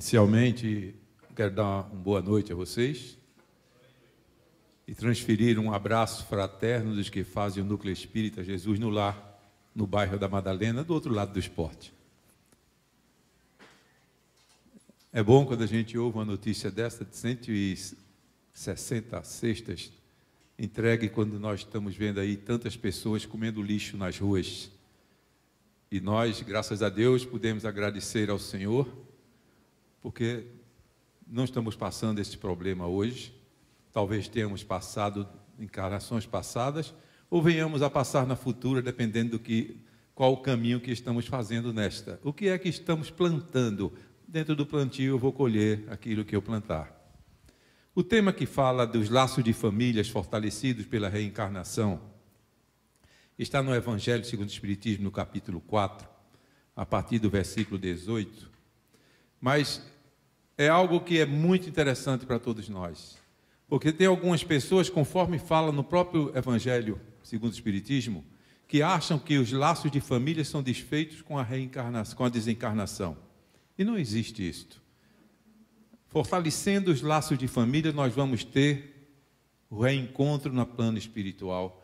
Inicialmente, quero dar uma boa noite a vocês e transferir um abraço fraterno dos que fazem o Núcleo Espírita Jesus no Lar, no bairro da Madalena, do outro lado do esporte. É bom quando a gente ouve uma notícia dessa de 160 cestas entregue quando nós estamos vendo aí tantas pessoas comendo lixo nas ruas. E nós, graças a Deus, podemos agradecer ao Senhor, porque não estamos passando esse problema hoje. Talvez tenhamos passado em encarnações passadas, ou venhamos a passar na futura, dependendo qual o caminho que estamos fazendo nesta. O que é que estamos plantando? Dentro do plantio eu vou colher aquilo que eu plantar. O tema que fala dos laços de famílias fortalecidos pela reencarnação está no Evangelho segundo o Espiritismo, no capítulo 4, a partir do versículo 18. Mas é algo que é muito interessante para todos nós, porque tem algumas pessoas, conforme fala no próprio Evangelho segundo o Espiritismo, que acham que os laços de família são desfeitos com a reencarnação, com a desencarnação. E não existe isto. Fortalecendo os laços de família, nós vamos ter o reencontro no plano espiritual,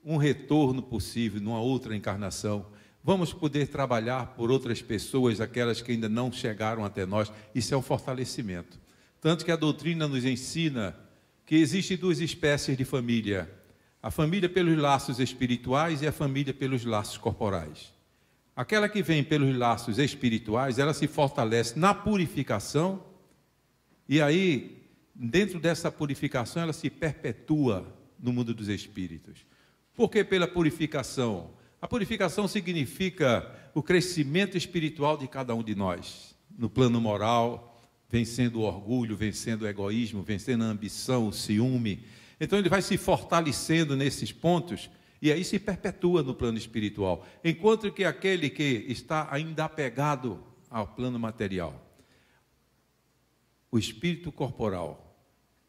um retorno possível numa outra encarnação. Vamos poder trabalhar por outras pessoas, aquelas que ainda não chegaram até nós. Isso é um fortalecimento. Tanto que a doutrina nos ensina que existem duas espécies de família: a família pelos laços espirituais e a família pelos laços corporais. Aquela que vem pelos laços espirituais, ela se fortalece na purificação, e aí, dentro dessa purificação, ela se perpetua no mundo dos espíritos. Por que pela purificação? A purificação significa o crescimento espiritual de cada um de nós, no plano moral, vencendo o orgulho, vencendo o egoísmo, vencendo a ambição, o ciúme. Então ele vai se fortalecendo nesses pontos e aí se perpetua no plano espiritual. Enquanto que aquele que está ainda apegado ao plano material, o espírito corporal,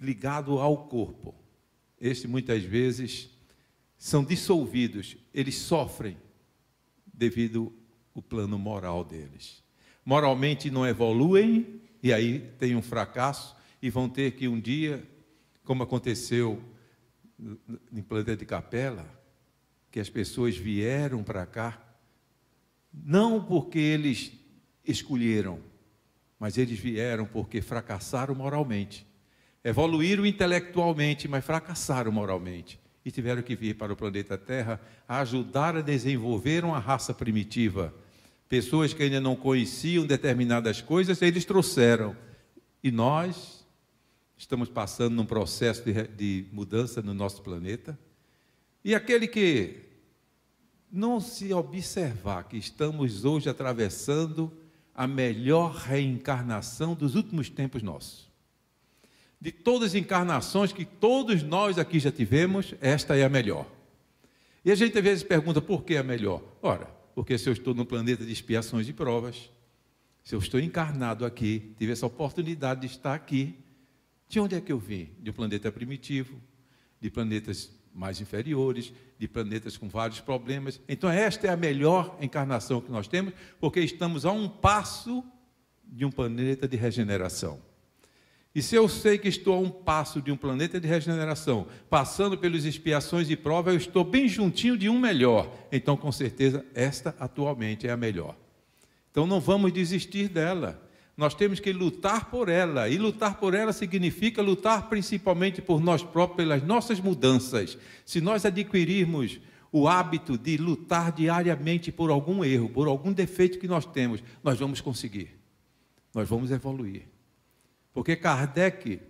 ligado ao corpo, esse muitas vezes são dissolvidos, eles sofrem devido ao plano moral deles. Moralmente não evoluem, e aí tem um fracasso, e vão ter que um dia, como aconteceu em Planeta de Capela, que as pessoas vieram para cá, não porque eles escolheram, mas eles vieram porque fracassaram moralmente. Evoluíram intelectualmente, mas fracassaram moralmente. E tiveram que vir para o planeta Terra a ajudar a desenvolver uma raça primitiva. Pessoas que ainda não conheciam determinadas coisas, eles trouxeram. E nós estamos passando num processo de mudança no nosso planeta. E aquele que não se observar que estamos hoje atravessando a melhor reencarnação dos últimos tempos nossos. De todas as encarnações que todos nós aqui já tivemos, esta é a melhor. E a gente às vezes pergunta, por que a melhor? Ora, porque se eu estou num planeta de expiações e provas, se eu estou encarnado aqui, tive essa oportunidade de estar aqui, de onde é que eu vim? De um planeta primitivo, de planetas mais inferiores, de planetas com vários problemas. Então esta é a melhor encarnação que nós temos, porque estamos a um passo de um planeta de regeneração. E se eu sei que estou a um passo de um planeta de regeneração, passando pelas expiações e provas, eu estou bem juntinho de um melhor. Então, com certeza, esta atualmente é a melhor. Então, não vamos desistir dela. Nós temos que lutar por ela. E lutar por ela significa lutar principalmente por nós próprios, pelas nossas mudanças. Se nós adquirirmos o hábito de lutar diariamente por algum erro, por algum defeito que nós temos, nós vamos conseguir. Nós vamos evoluir. Porque Kardec,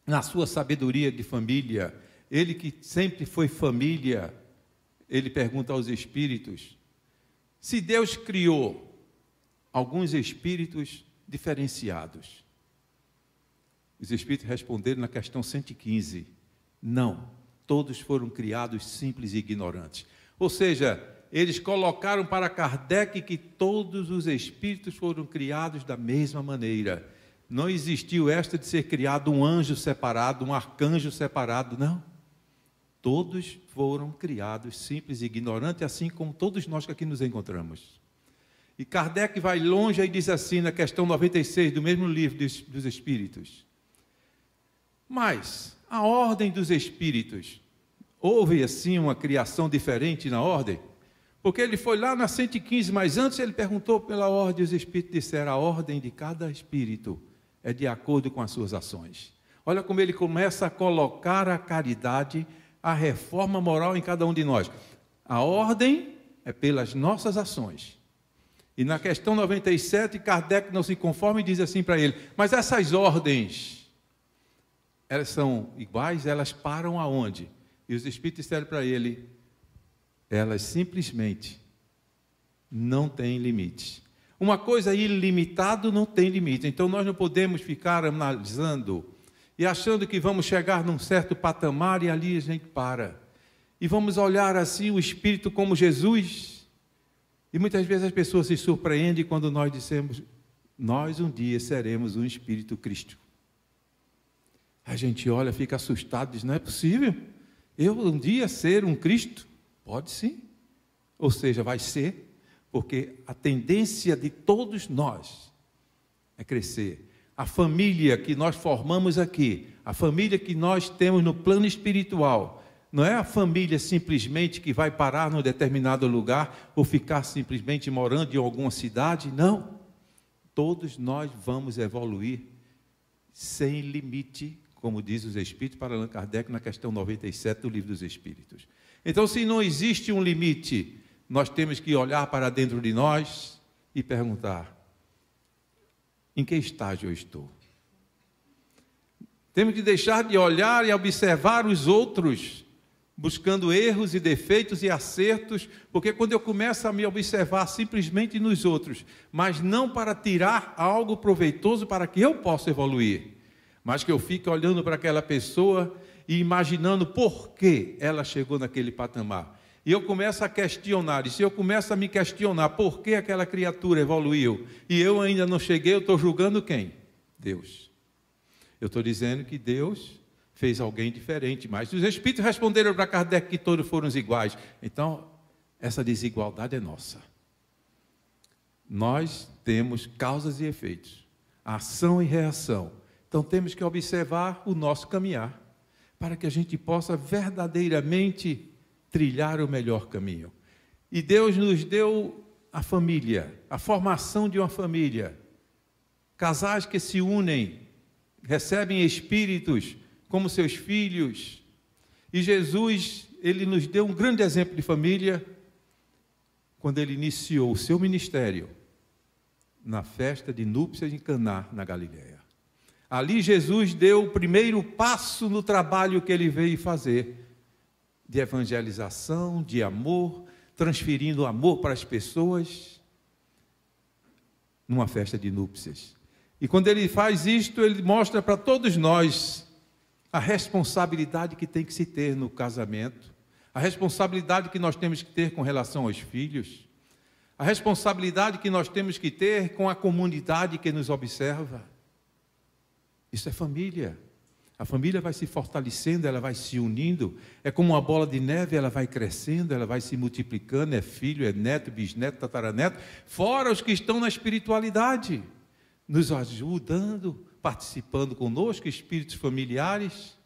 na sua sabedoria de família, ele que sempre foi família, ele pergunta aos espíritos, se Deus criou alguns espíritos diferenciados. Os espíritos responderam na questão 115, não, todos foram criados simples e ignorantes. Ou seja, eles colocaram para Kardec que todos os espíritos foram criados da mesma maneira. Não existiu esta de ser criado um anjo separado, um arcanjo separado, não. Todos foram criados simples e ignorantes, assim como todos nós que aqui nos encontramos. E Kardec vai longe e diz assim, na questão 96 do mesmo livro dos Espíritos. Mas a ordem dos Espíritos, houve assim uma criação diferente na ordem? Porque ele foi lá na 115, mas antes ele perguntou pela ordem, os Espíritos disseram, a ordem de cada Espírito é de acordo com as suas ações. Olha como ele começa a colocar a caridade, a reforma moral em cada um de nós. A ordem é pelas nossas ações. E na questão 97, Kardec não se conforma e diz assim para ele, mas essas ordens, elas são iguais, elas param aonde? E os Espíritos disseram para ele, elas simplesmente não têm limite. Uma coisa ilimitada não tem limite. Então nós não podemos ficar analisando e achando que vamos chegar num certo patamar e ali a gente para. E vamos olhar assim o Espírito como Jesus. E muitas vezes as pessoas se surpreendem quando nós dissemos, nós um dia seremos um Espírito Cristo. A gente olha, fica assustado, diz, não é possível? Eu um dia ser um Cristo? Pode sim. Ou seja, vai ser. Porque a tendência de todos nós é crescer. A família que nós formamos aqui, a família que nós temos no plano espiritual, não é a família simplesmente que vai parar num determinado lugar ou ficar simplesmente morando em alguma cidade, não. Todos nós vamos evoluir sem limite, como diz os Espíritos para Allan Kardec na questão 97 do Livro dos Espíritos. Então, se não existe um limite, nós temos que olhar para dentro de nós e perguntar, em que estágio eu estou? Temos que deixar de olhar e observar os outros, buscando erros e defeitos e acertos, porque quando eu começo a me observar simplesmente nos outros, mas não para tirar algo proveitoso para que eu possa evoluir, mas que eu fique olhando para aquela pessoa e imaginando por que ela chegou naquele patamar. E eu começo a questionar, e se eu começo a me questionar por que aquela criatura evoluiu, e eu ainda não cheguei, eu estou julgando quem? Deus. Eu estou dizendo que Deus fez alguém diferente, mas os Espíritos responderam para Kardec que todos foram iguais. Então, essa desigualdade é nossa. Nós temos causas e efeitos, ação e reação. Então, temos que observar o nosso caminhar, para que a gente possa verdadeiramente trilhar o melhor caminho. E Deus nos deu a família, a formação de uma família. Casais que se unem, recebem espíritos como seus filhos. E Jesus, ele nos deu um grande exemplo de família quando ele iniciou o seu ministério na festa de núpcias em Caná, na Galileia. Ali Jesus deu o primeiro passo no trabalho que ele veio fazer, de evangelização, de amor, transferindo amor para as pessoas, numa festa de núpcias. E quando ele faz isto, ele mostra para todos nós a responsabilidade que tem que se ter no casamento, a responsabilidade que nós temos que ter com relação aos filhos, a responsabilidade que nós temos que ter com a comunidade que nos observa. Isso é família. A família vai se fortalecendo, ela vai se unindo, é como uma bola de neve, ela vai crescendo, ela vai se multiplicando, é filho, é neto, bisneto, tataraneto, fora os que estão na espiritualidade, nos ajudando, participando conosco, espíritos familiares,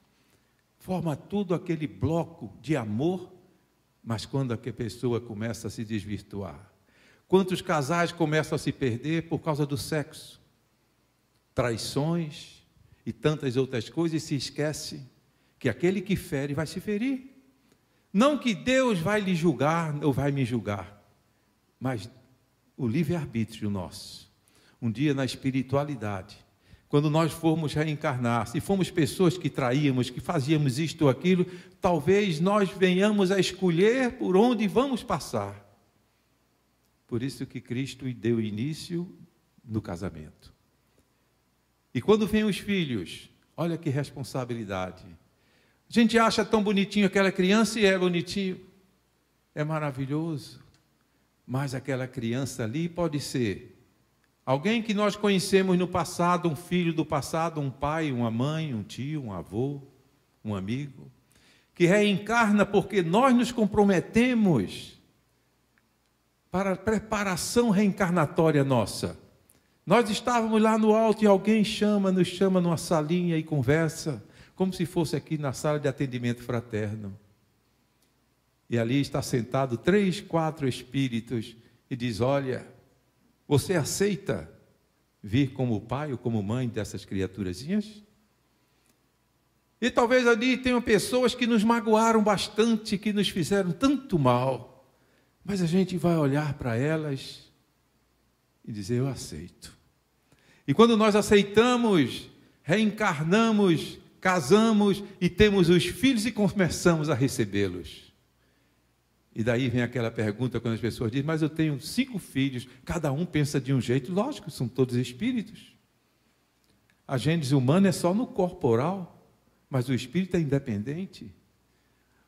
forma tudo aquele bloco de amor, mas quando a pessoa começa a se desvirtuar, quantos casais começam a se perder por causa do sexo, traições, e tantas outras coisas, e se esquece que aquele que fere vai se ferir. Não que Deus vai lhe julgar ou vai me julgar, mas o livre-arbítrio nosso. Um dia na espiritualidade, quando nós formos reencarnar, se formos pessoas que traíamos, que fazíamos isto ou aquilo, talvez nós venhamos a escolher por onde vamos passar. Por isso que Cristo deu início no casamento. E quando vêm os filhos, olha que responsabilidade. A gente acha tão bonitinho aquela criança e é bonitinho, é maravilhoso. Mas aquela criança ali pode ser alguém que nós conhecemos no passado, um filho do passado, um pai, uma mãe, um tio, um avô, um amigo, que reencarna porque nós nos comprometemos para a preparação reencarnatória nossa. Nós estávamos lá no alto e alguém nos chama numa salinha e conversa, como se fosse aqui na sala de atendimento fraterno. E ali está sentado 3, 4 espíritos e diz: olha, você aceita vir como pai ou como mãe dessas criaturazinhas? E talvez ali tenham pessoas que nos magoaram bastante, que nos fizeram tanto mal, mas a gente vai olhar para elas e dizer: eu aceito. E quando nós aceitamos, reencarnamos, casamos e temos os filhos e começamos a recebê-los. E daí vem aquela pergunta quando as pessoas dizem: mas eu tenho 5 filhos, cada um pensa de um jeito. Lógico, são todos espíritos. A gênese humana é só no corporal, mas o espírito é independente.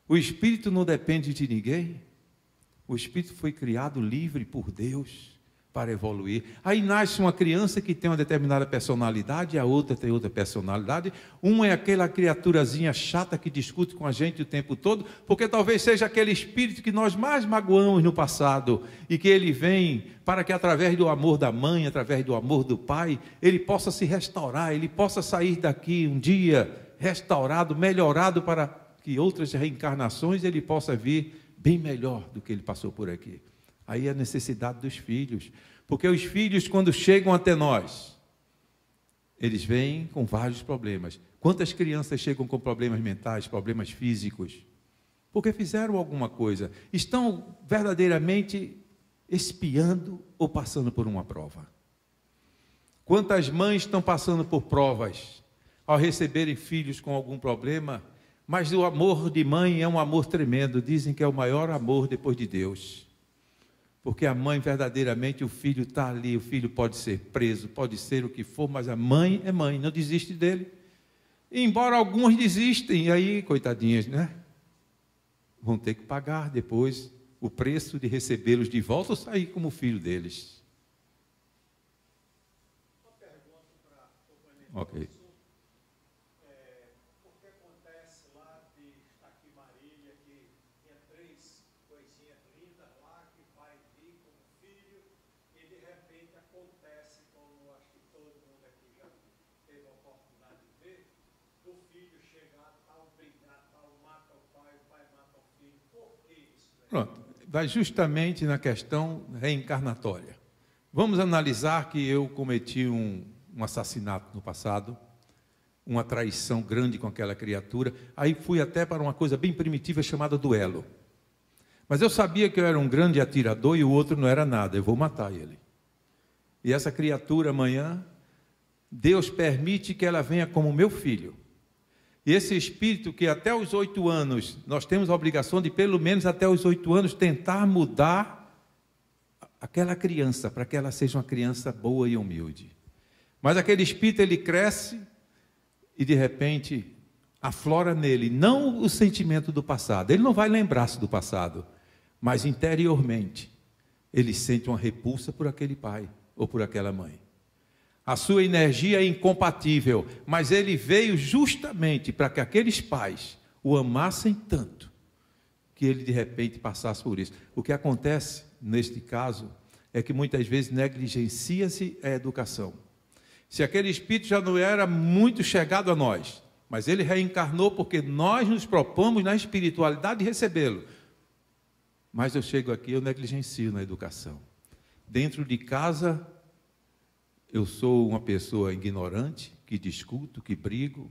O espírito não depende de ninguém. O espírito foi criado livre por Deus para evoluir. Aí nasce uma criança que tem uma determinada personalidade, a outra tem outra personalidade. Uma é aquela criaturazinha chata que discute com a gente o tempo todo, porque talvez seja aquele espírito que nós mais magoamos no passado, e que ele vem para que através do amor da mãe, através do amor do pai, ele possa se restaurar, ele possa sair daqui um dia restaurado, melhorado, para que outras reencarnações ele possa vir bem melhor do que ele passou por aqui. Aí a necessidade dos filhos, porque os filhos, quando chegam até nós, eles vêm com vários problemas. Quantas crianças chegam com problemas mentais, problemas físicos? Porque fizeram alguma coisa, estão verdadeiramente espiando ou passando por uma prova. Quantas mães estão passando por provas ao receberem filhos com algum problema, mas o amor de mãe é um amor tremendo, dizem que é o maior amor depois de Deus. Porque a mãe, verdadeiramente, o filho está ali, o filho pode ser preso, pode ser o que for, mas a mãe é mãe, não desiste dele. E embora alguns desistem, e aí, coitadinhas, né? Vão ter que pagar depois o preço de recebê-los de volta ou sair como filho deles. Uma pergunta para o Ok. Pronto, vai justamente na questão reencarnatória. Vamos analisar que eu cometi um assassinato no passado, uma traição grande com aquela criatura, aí fui até para uma coisa bem primitiva chamada duelo. Mas eu sabia que eu era um grande atirador e o outro não era nada, eu vou matar ele. E essa criatura amanhã, Deus permite que ela venha como meu filho. E esse espírito que até os 8 anos, nós temos a obrigação de pelo menos até os 8 anos tentar mudar aquela criança, para que ela seja uma criança boa e humilde. Mas aquele espírito, ele cresce e de repente aflora nele, não o sentimento do passado, ele não vai lembrar-se do passado, mas interiormente, ele sente uma repulsa por aquele pai ou por aquela mãe. A sua energia é incompatível, mas ele veio justamente para que aqueles pais o amassem tanto, que ele de repente passasse por isso. O que acontece neste caso é que muitas vezes negligencia-se a educação. Se aquele espírito já não era muito chegado a nós, mas ele reencarnou porque nós nos propomos na espiritualidade recebê-lo. Mas eu chego aqui, eu negligencio na educação. Dentro de casa, eu sou uma pessoa ignorante, que discuto, que brigo.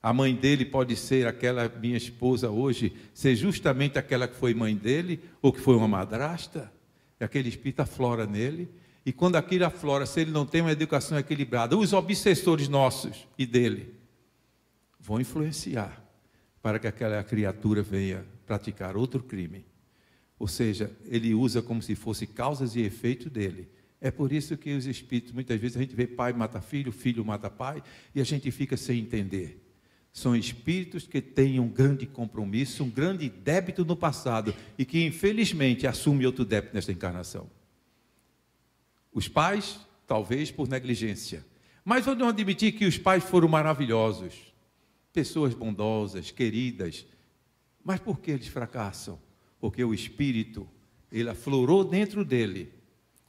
A mãe dele pode ser aquela minha esposa hoje, ser justamente aquela que foi mãe dele, ou que foi uma madrasta. E aquele espírito aflora nele. E quando aquilo aflora, se ele não tem uma educação equilibrada, os obsessores nossos e dele vão influenciar para que aquela criatura venha praticar outro crime. Ou seja, ele usa como se fosse causas e efeitos dele. É por isso que os espíritos, muitas vezes a gente vê pai mata filho, filho mata pai, e a gente fica sem entender. São espíritos que têm um grande compromisso, um grande débito no passado, e que infelizmente assumem outro débito nesta encarnação. Os pais, talvez por negligência, mas vamos admitir que os pais foram maravilhosos, pessoas bondosas, queridas, mas por que eles fracassam? Porque o espírito Ele aflorou dentro dele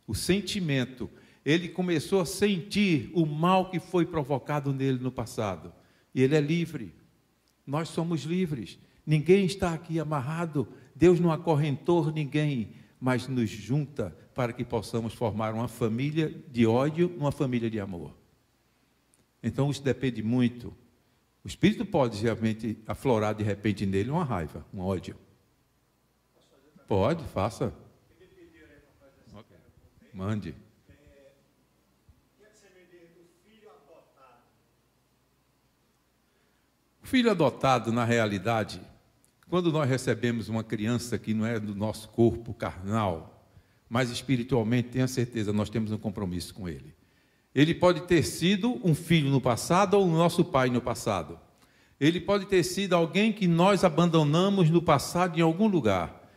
o sentimento. Ele começou a sentir o mal que foi provocado nele no passado. E ele é livre. Nós somos livres. Ninguém está aqui amarrado. Deus não acorrentou ninguém, mas nos junta para que possamos formar uma família de ódio, uma família de amor. Então isso depende muito. O Espírito pode realmente aflorar de repente nele uma raiva, um ódio. Pode, faça. Okay. Mande. O filho adotado, na realidade, quando nós recebemos uma criança que não é do nosso corpo carnal, mas espiritualmente, tenha certeza, nós temos um compromisso com ele. Ele pode ter sido um filho no passado ou o nosso pai no passado. Ele pode ter sido alguém que nós abandonamos no passado em algum lugar.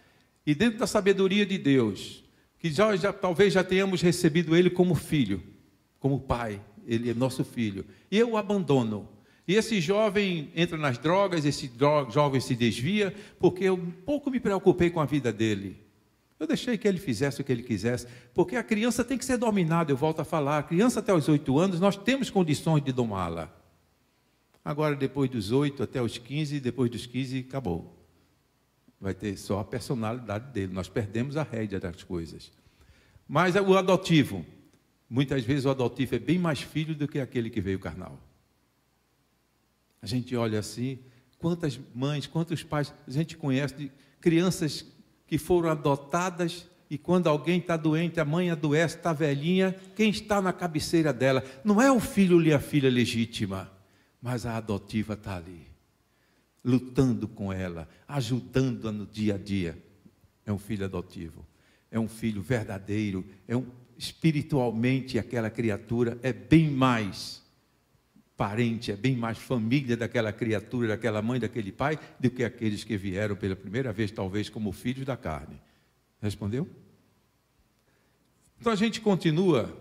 E dentro da sabedoria de Deus, que talvez já tenhamos recebido ele como filho, como pai, ele é nosso filho. E eu o abandono. E esse jovem entra nas drogas, esse jovem se desvia, porque eu pouco me preocupei com a vida dele. Eu deixei que ele fizesse o que ele quisesse, porque a criança tem que ser dominada, eu volto a falar. A criança até os 8 anos, nós temos condições de domá-la. Agora, depois dos 8 até os 15, depois dos 15, acabou. Vai ter só a personalidade dele, nós perdemos a rédea das coisas. Mas o adotivo, muitas vezes o adotivo é bem mais filho do que aquele que veio carnal. A gente olha assim, quantas mães, quantos pais a gente conhece de crianças que foram adotadas e quando alguém está doente, a mãe adoece, está velhinha, quem está na cabeceira dela? Não é o filho e a filha legítima, mas a adotiva está ali, lutando com ela, ajudando-a no dia a dia. É um filho adotivo, é um filho verdadeiro, espiritualmente aquela criatura é bem mais parente, é bem mais família daquela criatura, daquela mãe, daquele pai, do que aqueles que vieram pela primeira vez, talvez como filhos da carne. Respondeu? Então a gente continua,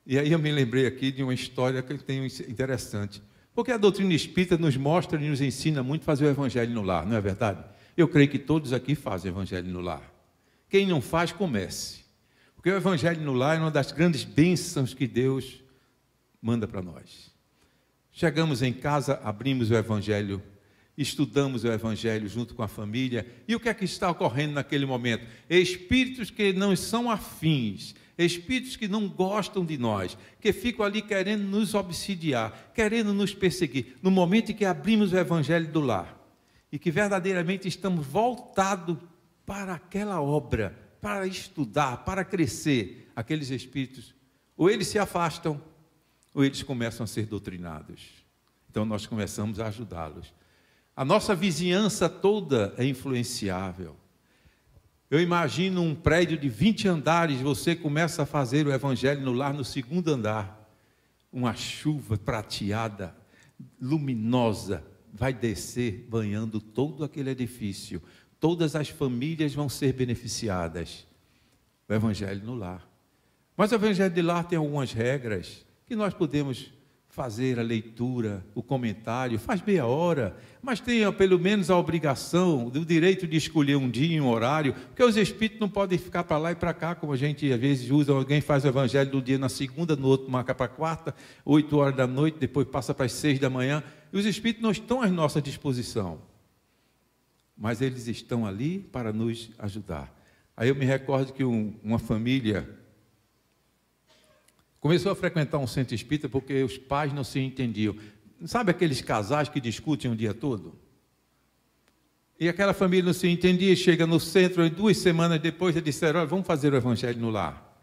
e aí eu me lembrei aqui de uma história que tem interessante, porque a doutrina espírita nos mostra e nos ensina muito a fazer o evangelho no lar, não é verdade? Eu creio que todos aqui fazem o evangelho no lar. Quem não faz, comece. Porque o evangelho no lar é uma das grandes bênçãos que Deus manda para nós. Chegamos em casa, abrimos o Evangelho, estudamos o Evangelho junto com a família, e o que é que está ocorrendo naquele momento? Espíritos que não são afins, espíritos que não gostam de nós, que ficam ali querendo nos obsidiar, querendo nos perseguir, no momento em que abrimos o Evangelho do lar, e que verdadeiramente estamos voltados para aquela obra, para estudar, para crescer, aqueles espíritos, ou eles se afastam, ou eles começam a ser doutrinados. Então nós começamos a ajudá-los. A nossa vizinhança toda é influenciável. Eu imagino um prédio de 20 andares, você começa a fazer o evangelho no lar no 2º andar. Uma chuva prateada, luminosa, vai descer banhando todo aquele edifício. Todas as famílias vão ser beneficiadas. O evangelho no lar. Mas o evangelho de lar tem algumas regras que nós podemos fazer a leitura, o comentário, faz meia hora, mas tenha pelo menos a obrigação, do direito de escolher um dia e um horário, porque os espíritos não podem ficar para lá e para cá, como a gente às vezes usa, alguém faz o evangelho do dia na segunda, no outro marca para a quarta, 8 horas da noite, depois passa para as 6 da manhã, e os espíritos não estão à nossa disposição, mas eles estão ali para nos ajudar. Aí eu me recordo que uma família começou a frequentar um centro espírita porque os pais não se entendiam. Sabe aqueles casais que discutem o dia todo? E aquela família não se entendia, chega no centro, e 2 semanas depois eles disseram, olha, vamos fazer o evangelho no lar.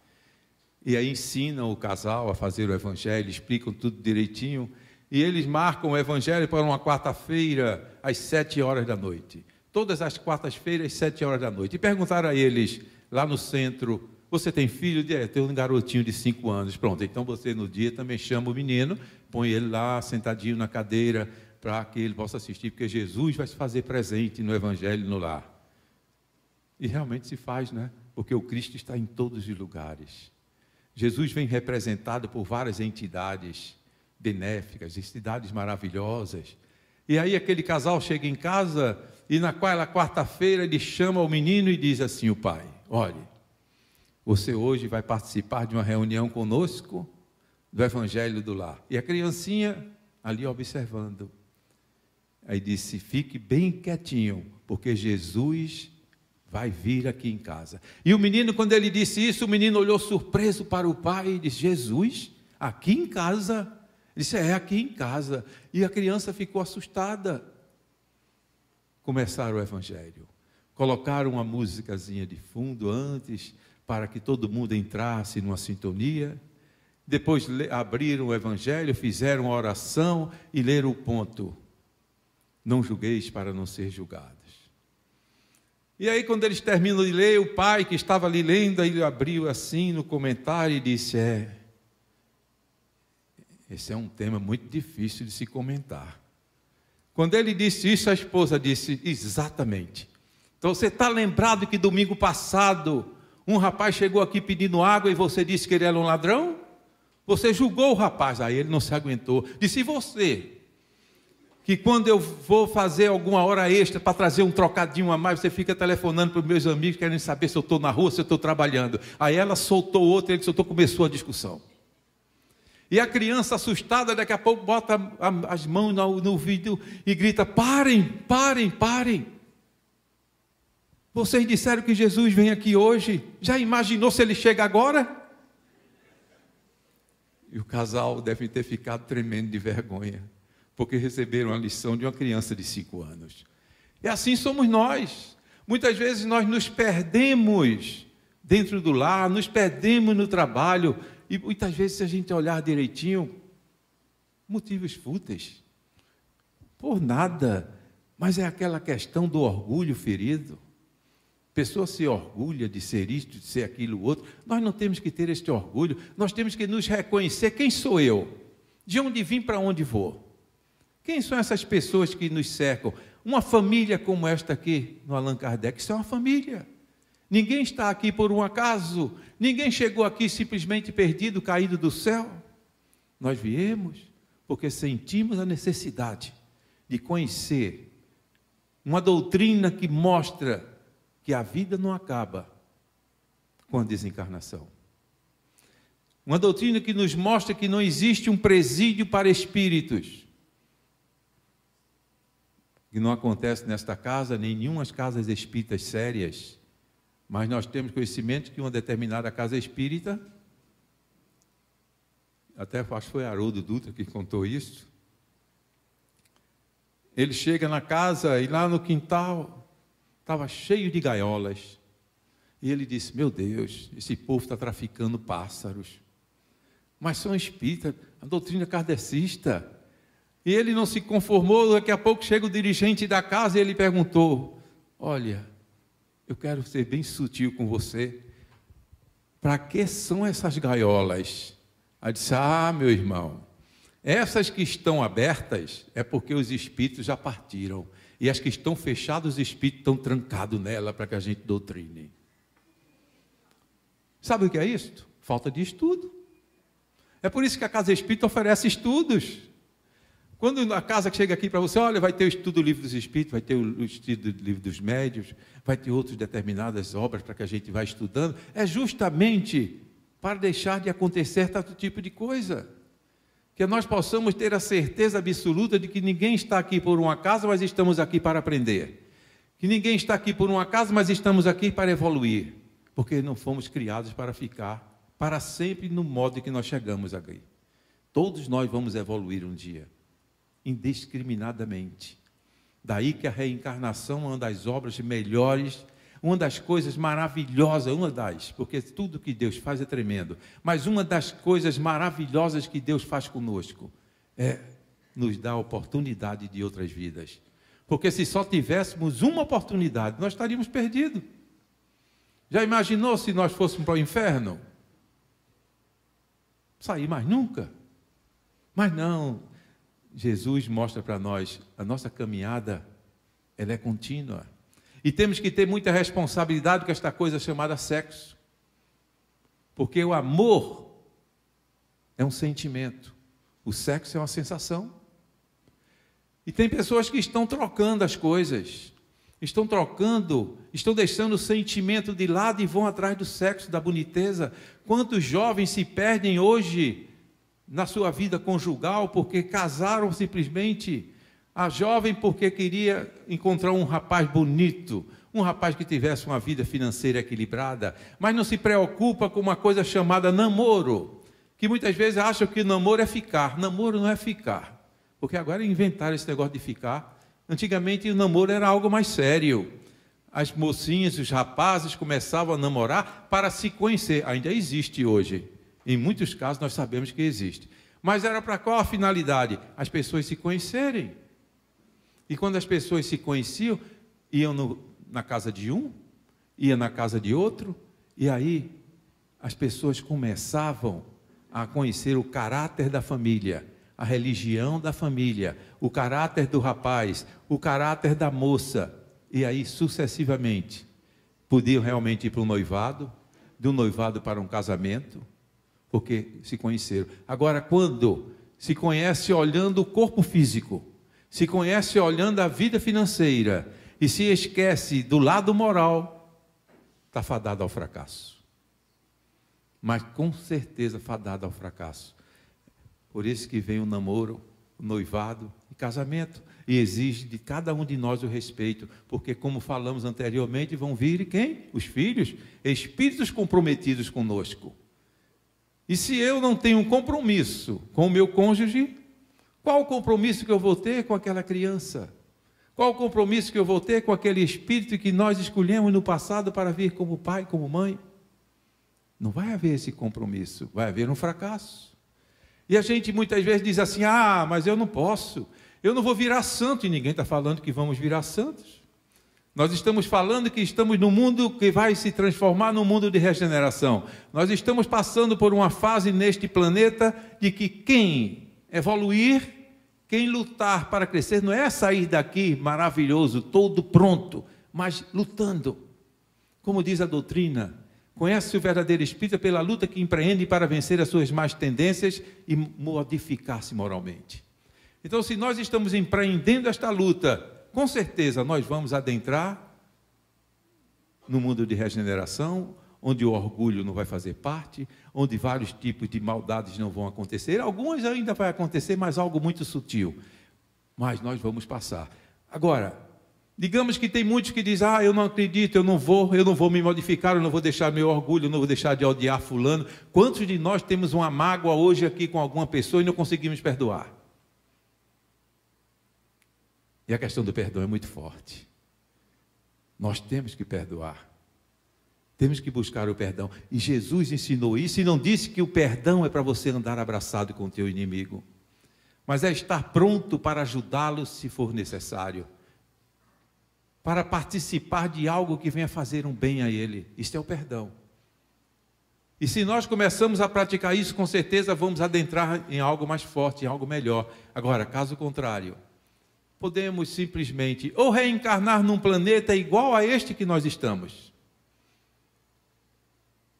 E aí ensinam o casal a fazer o evangelho, explicam tudo direitinho, e eles marcam o evangelho para uma quarta-feira, às 7 horas da noite. Todas as quartas-feiras, às 7 horas da noite. E perguntaram a eles, lá no centro, você tem filho? Tem um garotinho de 5 anos. Pronto, então você no dia também chama o menino, põe ele lá sentadinho na cadeira para que ele possa assistir, porque Jesus vai se fazer presente no Evangelho no lar. E realmente se faz, né? Porque o Cristo está em todos os lugares. Jesus vem representado por várias entidades benéficas, entidades maravilhosas. E aí aquele casal chega em casa e naquela quarta-feira ele chama o menino e diz assim, o pai, olhe, você hoje vai participar de uma reunião conosco do Evangelho do Lar. E a criancinha ali observando. Aí disse, fique bem quietinho, porque Jesus vai vir aqui em casa. E o menino, quando ele disse isso, o menino olhou surpreso para o pai e disse, Jesus, aqui em casa? Ele disse, aqui em casa. E a criança ficou assustada. Começaram o Evangelho. Colocaram uma musicazinha de fundo antes, para que todo mundo entrasse numa sintonia. Depois abriram o Evangelho, fizeram a oração e leram o ponto. Não julgueis para não ser julgados. E aí, quando eles terminam de ler, o pai que estava ali lendo, ele abriu assim no comentário e disse, esse é um tema muito difícil de se comentar. Quando ele disse isso, a esposa disse, exatamente. Então, você está lembrado que domingo passado, um rapaz chegou aqui pedindo água e você disse que ele era um ladrão? Você julgou o rapaz, aí ele não se aguentou. Disse, e você? Que quando eu vou fazer alguma hora extra para trazer um trocadinho a mais, você fica telefonando para os meus amigos, querendo saber se eu estou na rua, se eu estou trabalhando. Aí ela soltou outro, ele soltou, começou a discussão. E a criança assustada, daqui a pouco bota as mãos no vídeo e grita, parem, parem, parem. Vocês disseram que Jesus vem aqui hoje, já imaginou se ele chega agora? E o casal deve ter ficado tremendo de vergonha, porque receberam a lição de uma criança de 5 anos. E assim somos nós. Muitas vezes nós nos perdemos dentro do lar, nos perdemos no trabalho, e muitas vezes, se a gente olhar direitinho, motivos fúteis, por nada, mas é aquela questão do orgulho ferido. A pessoa se orgulha de ser isto, de ser aquilo, outro. Nós não temos que ter este orgulho, nós temos que nos reconhecer. Quem sou eu? De onde vim, para onde vou? Quem são essas pessoas que nos cercam? Uma família como esta aqui, no Allan Kardec, isso é uma família. Ninguém está aqui por um acaso, ninguém chegou aqui simplesmente perdido, caído do céu. Nós viemos porque sentimos a necessidade de conhecer uma doutrina que mostra que a vida não acaba com a desencarnação. Uma doutrina que nos mostra que não existe um presídio para espíritos. Que não acontece nesta casa, nem em nenhuma casas espíritas sérias. Mas nós temos conhecimento que uma determinada casa espírita, até acho que foi Haroldo Dutra que contou isso, ele chega na casa e lá no quintal estava cheio de gaiolas. E ele disse, meu Deus, esse povo está traficando pássaros. Mas são espíritas, a doutrina kardecista. E ele não se conformou, daqui a pouco chega o dirigente da casa e ele perguntou, olha, eu quero ser bem sutil com você, para que são essas gaiolas? Aí disse, meu irmão, essas que estão abertas é porque os espíritos já partiram, e as que estão fechadas, os espíritos estão trancados nela para que a gente doutrine. Sabe o que é isso? Falta de estudo. É por isso que a Casa Espírita oferece estudos. Quando a casa chega aqui para você, olha, vai ter o estudo do Livro dos Espíritos, vai ter o estudo do Livro dos Médiuns, vai ter outras determinadas obras para que a gente vá estudando, é justamente para deixar de acontecer tanto tipo de coisa. Que nós possamos ter a certeza absoluta de que ninguém está aqui por um acaso, mas estamos aqui para aprender. Que ninguém está aqui por um acaso, mas estamos aqui para evoluir. Porque não fomos criados para ficar para sempre no modo em que nós chegamos aqui. Todos nós vamos evoluir um dia, indiscriminadamente. Daí que a reencarnação é uma das obras melhores, uma das coisas maravilhosas, porque tudo que Deus faz é tremendo, mas uma das coisas maravilhosas que Deus faz conosco é nos dar a oportunidade de outras vidas. Porque se só tivéssemos uma oportunidade, nós estaríamos perdidos. Já imaginou se nós fôssemos para o inferno? Sair mais nunca. Mas não, Jesus mostra para nós, a nossa caminhada, ela é contínua. E temos que ter muita responsabilidade com esta coisa chamada sexo. Porque o amor é um sentimento, o sexo é uma sensação. E tem pessoas que estão trocando as coisas. estão trocando, estão deixando o sentimento de lado e vão atrás do sexo, da boniteza. Quantos jovens se perdem hoje na sua vida conjugal porque casaram simplesmente? A jovem porque queria encontrar um rapaz bonito, um rapaz que tivesse uma vida financeira equilibrada, mas não se preocupa com uma coisa chamada namoro, que muitas vezes acham que namoro é ficar. Namoro não é ficar, porque agora inventaram esse negócio de ficar. Antigamente o namoro era algo mais sério. As mocinhas, os rapazes começavam a namorar para se conhecer. Ainda existe hoje. Em muitos casos nós sabemos que existe. Mas era para qual a finalidade? As pessoas se conhecerem. E quando as pessoas se conheciam, iam na casa de um, ia na casa de outro, e aí as pessoas começavam a conhecer o caráter da família, a religião da família, o caráter do rapaz, o caráter da moça, e aí sucessivamente podiam realmente ir para o noivado, do noivado para um casamento, porque se conheceram. Agora, quando se conhece olhando o corpo físico, se conhece olhando a vida financeira e se esquece do lado moral, está fadado ao fracasso. Mas com certeza fadado ao fracasso. Por isso que vem o namoro, o noivado e casamento, e exige de cada um de nós o respeito, porque como falamos anteriormente, vão vir quem? Os filhos, espíritos comprometidos conosco. E se eu não tenho um compromisso com o meu cônjuge, qual o compromisso que eu vou ter com aquela criança? Qual o compromisso que eu vou ter com aquele espírito que nós escolhemos no passado para vir como pai, como mãe? Não vai haver esse compromisso, vai haver um fracasso. E a gente muitas vezes diz assim, mas eu não posso, eu não vou virar santo, e ninguém está falando que vamos virar santos. Nós estamos falando que estamos num mundo que vai se transformar num mundo de regeneração. Nós estamos passando por uma fase neste planeta de que quem evoluir, quem lutar para crescer, não é sair daqui maravilhoso, todo pronto, mas lutando. Como diz a doutrina, conhece o verdadeiro espírito pela luta que empreende para vencer as suas más tendências e modificar-se moralmente. Então, se nós estamos empreendendo esta luta, com certeza nós vamos adentrar no mundo de regeneração, onde o orgulho não vai fazer parte, onde vários tipos de maldades não vão acontecer. Algumas ainda vai acontecer, mas algo muito sutil. Mas nós vamos passar. Agora, digamos que tem muitos que dizem, eu não acredito, eu não vou me modificar, eu não vou deixar meu orgulho, eu não vou deixar de odiar fulano. Quantos de nós temos uma mágoa hoje aqui com alguma pessoa e não conseguimos perdoar? E a questão do perdão é muito forte. Nós temos que perdoar. Temos que buscar o perdão. E Jesus ensinou isso e não disse que o perdão é para você andar abraçado com o teu inimigo, mas é estar pronto para ajudá-lo se for necessário, para participar de algo que venha fazer um bem a ele. Isto é o perdão. E se nós começamos a praticar isso, com certeza vamos adentrar em algo mais forte, em algo melhor. Agora, caso contrário, podemos simplesmente ou reencarnar num planeta igual a este que nós estamos,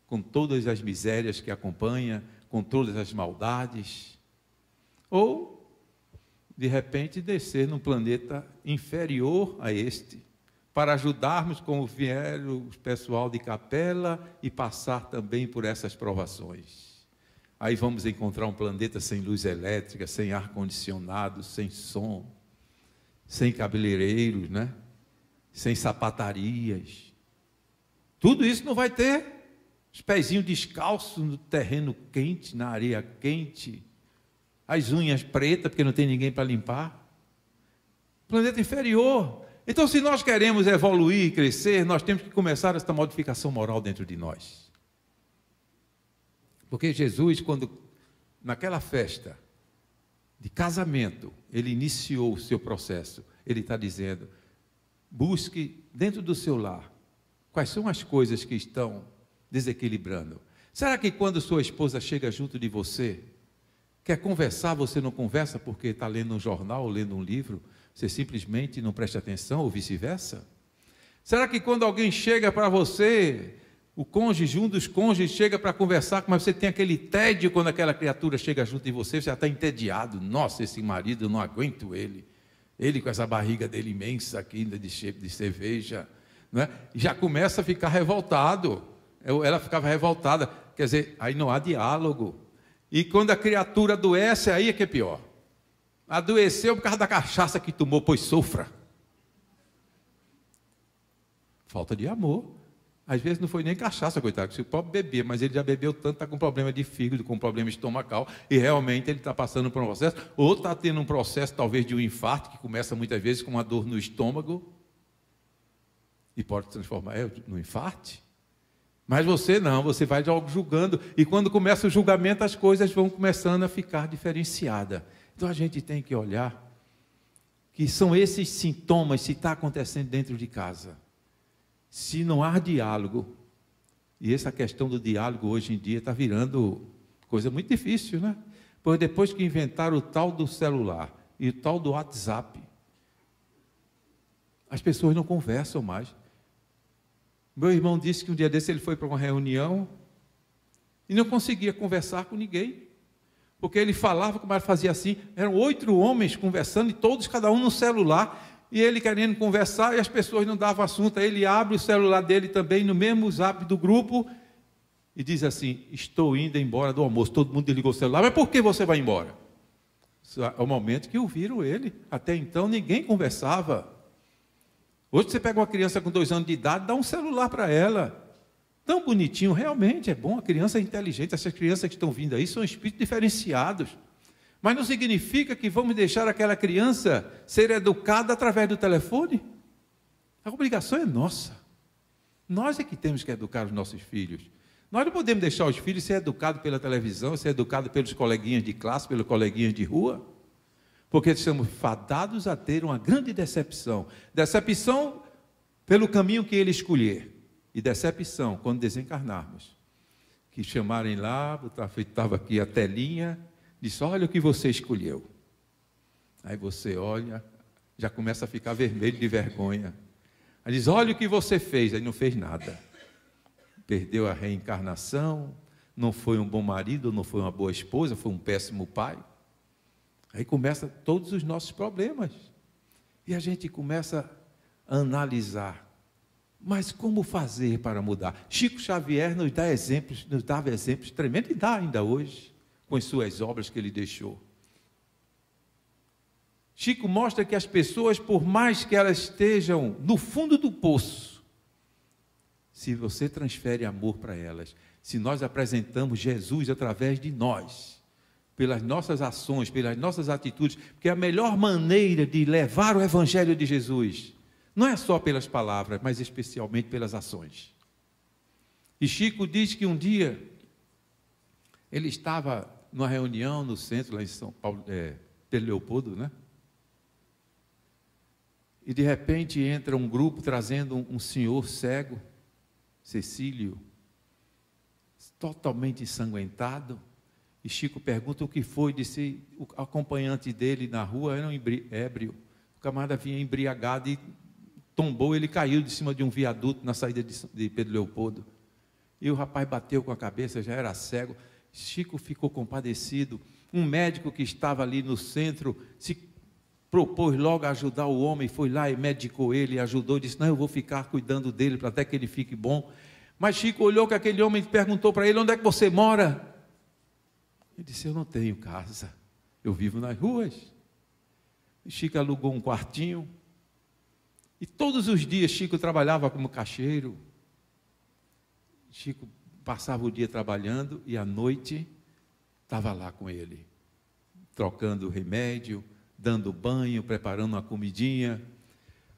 com todas as misérias que acompanha, com todas as maldades, ou, de repente, descer num planeta inferior a este, para ajudarmos como vieram o pessoal de Capela e passar também por essas provações. Aí vamos encontrar um planeta sem luz elétrica, sem ar-condicionado, sem som, sem cabeleireiros, né? Sem sapatarias. Tudo isso não vai ter. Os pezinhos descalços no terreno quente, na areia quente, as unhas pretas, porque não tem ninguém para limpar. Planeta inferior. Então, se nós queremos evoluir e crescer, nós temos que começar essa modificação moral dentro de nós. Porque Jesus, quando naquela festa de casamento, ele iniciou o seu processo, ele está dizendo, busque dentro do seu lar, quais são as coisas que estão desequilibrando. Será que quando sua esposa chega junto de você, quer conversar, você não conversa porque está lendo um jornal ou lendo um livro, você simplesmente não presta atenção ou vice-versa? Será que quando alguém chega para você, o cônjuge, um dos cônjuges chega para conversar, mas você tem aquele tédio quando aquela criatura chega junto de você, você já está entediado, nossa, esse marido, eu não aguento ele, Ele com essa barriga dele imensa aqui, de cerveja, não é? Já começa a ficar revoltado. Ela ficava revoltada. Quer dizer, aí não há diálogo. E quando a criatura adoece, aí é que é pior. Adoeceu por causa da cachaça que tomou, pois sofra. Falta de amor. Às vezes não foi nem cachaça, coitado, que o pobre bebia, mas ele já bebeu tanto, está com problema de fígado, com problema estomacal, e realmente ele está passando por um processo, ou está tendo um processo talvez de um infarto, que começa muitas vezes com uma dor no estômago, e pode se transformar no infarto. Mas você não, você vai julgando, e quando começa o julgamento, as coisas vão começando a ficar diferenciadas. Então a gente tem que olhar que são esses sintomas, se está acontecendo dentro de casa. Se não há diálogo, e essa questão do diálogo hoje em dia está virando coisa muito difícil, né? Pois depois que inventaram o tal do celular e o tal do WhatsApp, as pessoas não conversam mais. Meu irmão disse que um dia desse ele foi para uma reunião e não conseguia conversar com ninguém, porque ele falava, como ele fazia assim, eram 8 homens conversando e todos, cada um no celular, e ele querendo conversar e as pessoas não davam assunto. Aí ele abre o celular dele também, no mesmo zap do grupo, e diz assim: estou indo embora do almoço. Todo mundo desligou o celular. Mas por que você vai embora? É o momento que ouviram ele. Até então ninguém conversava. Hoje você pega uma criança com 2 anos de idade, dá um celular para ela. Tão bonitinho, realmente é bom, a criança é inteligente. Essas crianças que estão vindo aí são espíritos diferenciados. Mas não significa que vamos deixar aquela criança ser educada através do telefone. A obrigação é nossa. Nós é que temos que educar os nossos filhos. Nós não podemos deixar os filhos ser educados pela televisão, ser educados pelos coleguinhas de classe, pelos coleguinhas de rua, porque estamos fadados a ter uma grande decepção. Decepção pelo caminho que ele escolher, e decepção quando desencarnarmos. Que chamarem lá, estava aqui a telinha, disse: olha o que você escolheu. Aí você olha, já começa a ficar vermelho de vergonha. Aí diz: olha o que você fez. Aí não fez nada. Perdeu a reencarnação, não foi um bom marido, não foi uma boa esposa, foi um péssimo pai. Aí começa todos os nossos problemas. E a gente começa a analisar. Mas como fazer para mudar? Chico Xavier nos dava exemplos tremendos, e dá ainda hoje, com as suas obras que ele deixou. Chico mostra que as pessoas, por mais que elas estejam no fundo do poço, se você transfere amor para elas, se nós apresentamos Jesus através de nós, pelas nossas ações, pelas nossas atitudes, porque a melhor maneira de levar o Evangelho de Jesus não é só pelas palavras, mas especialmente pelas ações. E Chico diz que um dia ele estava numa reunião no centro, lá em São Paulo, Pedro Leopoldo, né? E de repente entra um grupo trazendo um senhor cego, Cecílio, totalmente ensanguentado. E Chico pergunta o que foi. Disse: o acompanhante dele na rua era um ébrio. O camarada vinha embriagado e tombou. Ele caiu de cima de um viaduto na saída de Pedro Leopoldo. E o rapaz bateu com a cabeça, já era cego. Chico ficou compadecido. Um médico que estava ali no centro se propôs logo a ajudar o homem, foi lá e medicou ele, ajudou, disse: não, eu vou ficar cuidando dele para até que ele fique bom. Mas Chico olhou que aquele homem perguntou para ele: onde é que você mora? Ele disse: eu não tenho casa, eu vivo nas ruas. E Chico alugou um quartinho, e todos os dias Chico trabalhava como caixeiro. Chico passava o dia trabalhando e à noite estava lá com ele, trocando remédio, dando banho, preparando uma comidinha.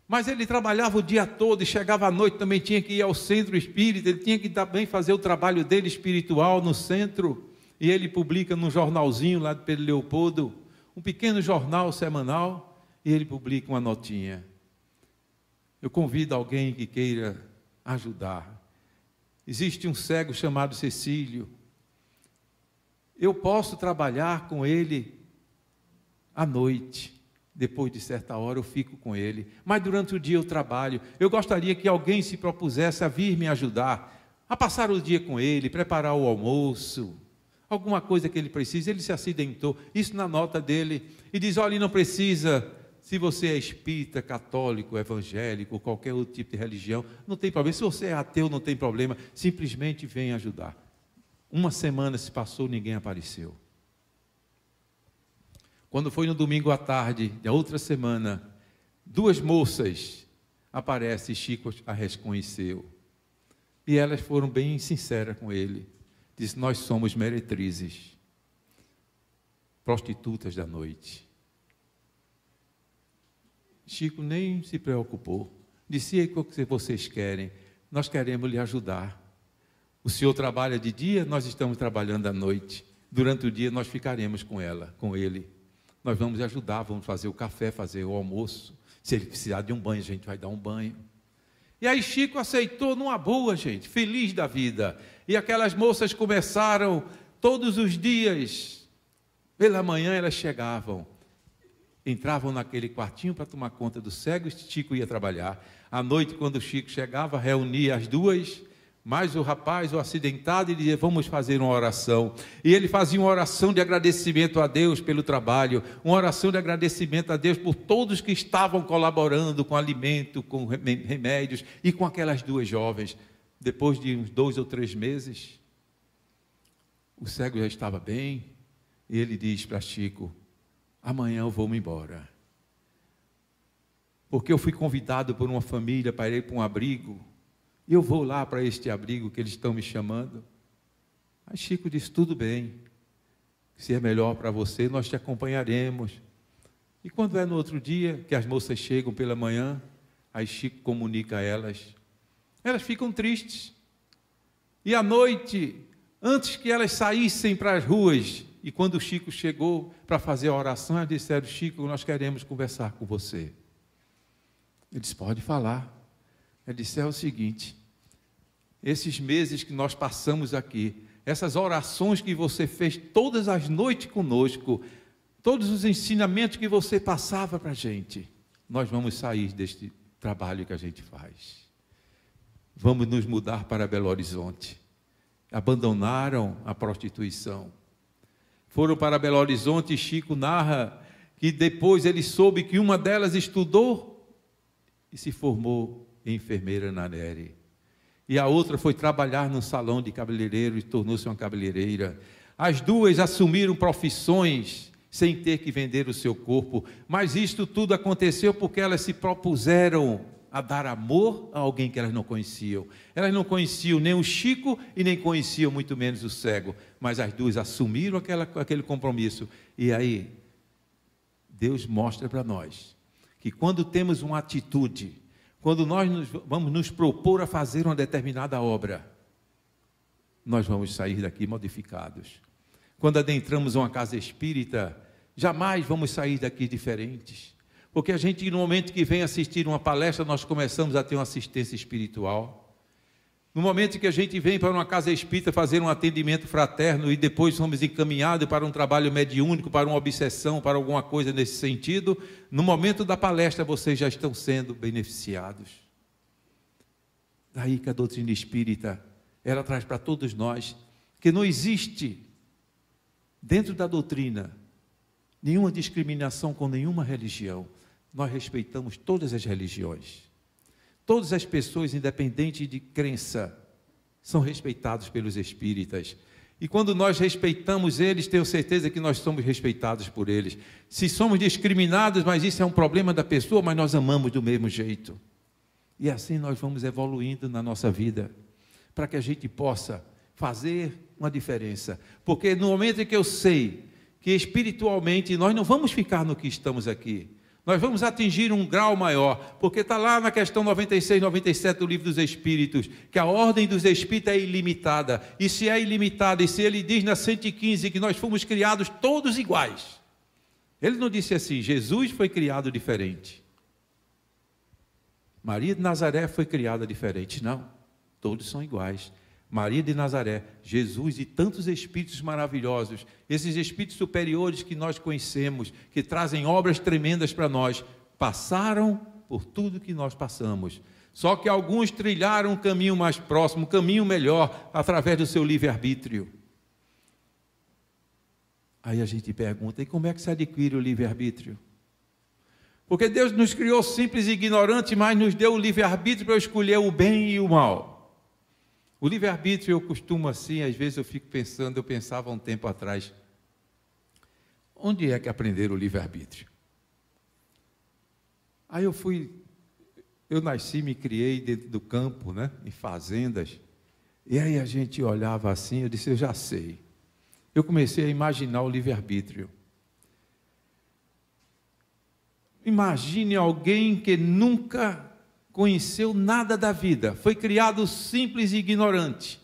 Mas ele trabalhava o dia todo e chegava à noite, também tinha que ir ao centro espírita, ele tinha que também fazer o trabalho dele espiritual no centro, e ele publica num jornalzinho lá de Pedro Leopoldo, um pequeno jornal semanal, e ele publica uma notinha: eu convido alguém que queira ajudar. Existe um cego chamado Cecílio, eu posso trabalhar com ele à noite, depois de certa hora eu fico com ele, mas durante o dia eu trabalho. Eu gostaria que alguém se propusesse a vir me ajudar, a passar o dia com ele, preparar o almoço, alguma coisa que ele precisa. Ele se acidentou, isso na nota dele, e diz: olha, não precisa Se você é espírita, católico, evangélico, qualquer outro tipo de religião, não tem problema. Se você é ateu, não tem problema. Simplesmente vem ajudar. Uma semana se passou, ninguém apareceu. Quando foi no domingo à tarde, da outra semana, 2 moças aparecem, Chico a reconheceu. E elas foram bem sinceras com ele. Disse: nós somos meretrizes, prostitutas da noite. Chico nem se preocupou. Disse: e o que vocês querem? Nós queremos lhe ajudar. O senhor trabalha de dia, nós estamos trabalhando à noite. Durante o dia nós ficaremos com ela, com ele. Nós vamos ajudar, vamos fazer o café, fazer o almoço. Se ele precisar de um banho, a gente vai dar um banho. E aí Chico aceitou numa boa, gente, feliz da vida. E aquelas moças começaram todos os dias. Pela manhã elas chegavam, entravam naquele quartinho para tomar conta do cego, e Chico ia trabalhar. À noite, quando o Chico chegava, reunia as duas, mais o rapaz, o acidentado, e dizia: vamos fazer uma oração. E ele fazia uma oração de agradecimento a Deus pelo trabalho, uma oração de agradecimento a Deus por todos que estavam colaborando com alimento, com remédios, e com aquelas 2 jovens. Depois de uns 2 ou 3 meses, o cego já estava bem, e ele diz para Chico: amanhã eu vou me embora, porque eu fui convidado por uma família para ir para um abrigo, e eu vou lá para este abrigo que eles estão me chamando. Aí Chico disse: tudo bem, se é melhor para você, nós te acompanharemos. E quando é no outro dia, que as moças chegam pela manhã, aí Chico comunica a elas. Elas ficam tristes. E à noite, antes que elas saíssem para as ruas, e quando o Chico chegou para fazer a oração, elas disseram: Chico, nós queremos conversar com você. Ele disse: pode falar. Ele disse: é o seguinte, esses meses que nós passamos aqui, essas orações que você fez todas as noites conosco, todos os ensinamentos que você passava para a gente, nós vamos sair deste trabalho que a gente faz. Vamos nos mudar para Belo Horizonte. Abandonaram a prostituição. Foram para Belo Horizonte, e Chico narra que depois ele soube que uma delas estudou e se formou enfermeira na Nere. E a outra foi trabalhar num salão de cabeleireiro e tornou-se uma cabeleireira. As 2 assumiram profissões sem ter que vender o seu corpo, mas isto tudo aconteceu porque elas se propuseram a dar amor a alguém que elas não conheciam. Elas não conheciam nem o Chico e nem conheciam muito menos o cego, mas as 2 assumiram aquele compromisso. E aí, Deus mostra para nós que quando temos uma atitude, quando nós vamos nos propor a fazer uma determinada obra, nós vamos sair daqui modificados. Quando adentramos uma casa espírita, jamais vamos sair daqui diferentes. Porque a gente, no momento que vem assistir uma palestra, nós começamos a ter uma assistência espiritual. No momento que a gente vem para uma casa espírita fazer um atendimento fraterno e depois somos encaminhados para um trabalho mediúnico, para uma obsessão, para alguma coisa nesse sentido, no momento da palestra vocês já estão sendo beneficiados. Daí que a doutrina espírita, ela traz para todos nós que não existe dentro da doutrina nenhuma discriminação com nenhuma religião. Nós respeitamos todas as religiões. Todas as pessoas, independente de crença, são respeitadas pelos espíritas. E quando nós respeitamos eles, tenho certeza que nós somos respeitados por eles. Se somos discriminados, mas isso é um problema da pessoa, mas nós amamos do mesmo jeito. E assim nós vamos evoluindo na nossa vida, para que a gente possa fazer uma diferença. Porque no momento em que eu sei que espiritualmente nós não vamos ficar no que estamos aqui, nós vamos atingir um grau maior, porque está lá na questão 96, 97 do Livro dos Espíritos, que a ordem dos Espíritos é ilimitada, e se é ilimitada, e se ele diz na 115 que nós fomos criados todos iguais, ele não disse assim: Jesus foi criado diferente, Maria de Nazaré foi criada diferente, não, todos são iguais. Maria de Nazaré, Jesus e tantos espíritos maravilhosos, esses espíritos superiores que nós conhecemos, que trazem obras tremendas para nós, passaram por tudo que nós passamos. Só que alguns trilharam um caminho mais próximo, um caminho melhor, através do seu livre-arbítrio. Aí a gente pergunta: e como é que se adquire o livre-arbítrio? Porque Deus nos criou simples e ignorantes, mas nos deu o livre-arbítrio para escolher o bem e o mal. O livre-arbítrio, eu costumo assim, às vezes eu fico pensando, eu pensava há um tempo atrás, onde é que aprenderam o livre-arbítrio? Aí eu nasci, me criei dentro do campo, né, em fazendas, e aí a gente olhava assim, eu disse, eu já sei. Eu comecei a imaginar o livre-arbítrio. Imagine alguém que nunca conheceu nada da vida, foi criado simples e ignorante.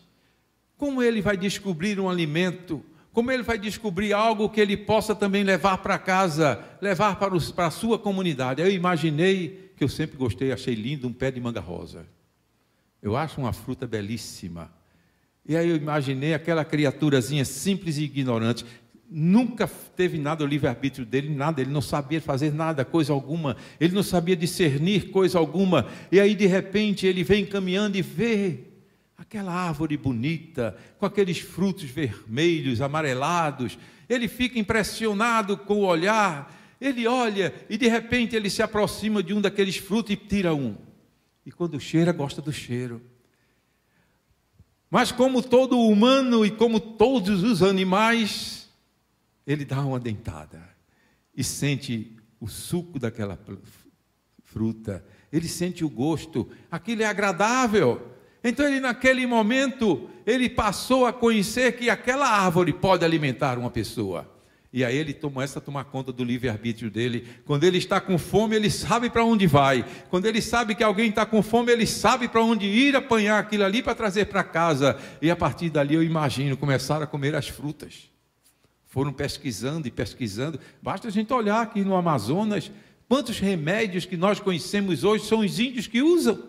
Como ele vai descobrir um alimento? Como ele vai descobrir algo que ele possa também levar para casa, levar para a sua comunidade? Eu imaginei, que eu sempre gostei, achei lindo, um pé de manga rosa. Eu acho uma fruta belíssima. E aí eu imaginei aquela criaturazinha simples e ignorante, nunca teve nada o livre-arbítrio dele, nada, ele não sabia fazer nada, coisa alguma, ele não sabia discernir coisa alguma, e aí de repente ele vem caminhando e vê aquela árvore bonita, com aqueles frutos vermelhos, amarelados, ele fica impressionado com o olhar, ele olha e de repente ele se aproxima de um daqueles frutos e tira um, e quando cheira, gosta do cheiro. Mas como todo humano e como todos os animais, ele dá uma dentada e sente o suco daquela fruta, ele sente o gosto, aquilo é agradável. Então ele naquele momento, ele passou a conhecer que aquela árvore pode alimentar uma pessoa. E aí ele começa a tomar conta do livre-arbítrio dele. Quando ele está com fome, ele sabe para onde vai. Quando ele sabe que alguém está com fome, ele sabe para onde ir apanhar aquilo ali para trazer para casa. E a partir dali eu imagino, começaram a comer as frutas. Foram pesquisando e pesquisando. Basta a gente olhar aqui no Amazonas, quantos remédios que nós conhecemos hoje são os índios que usam.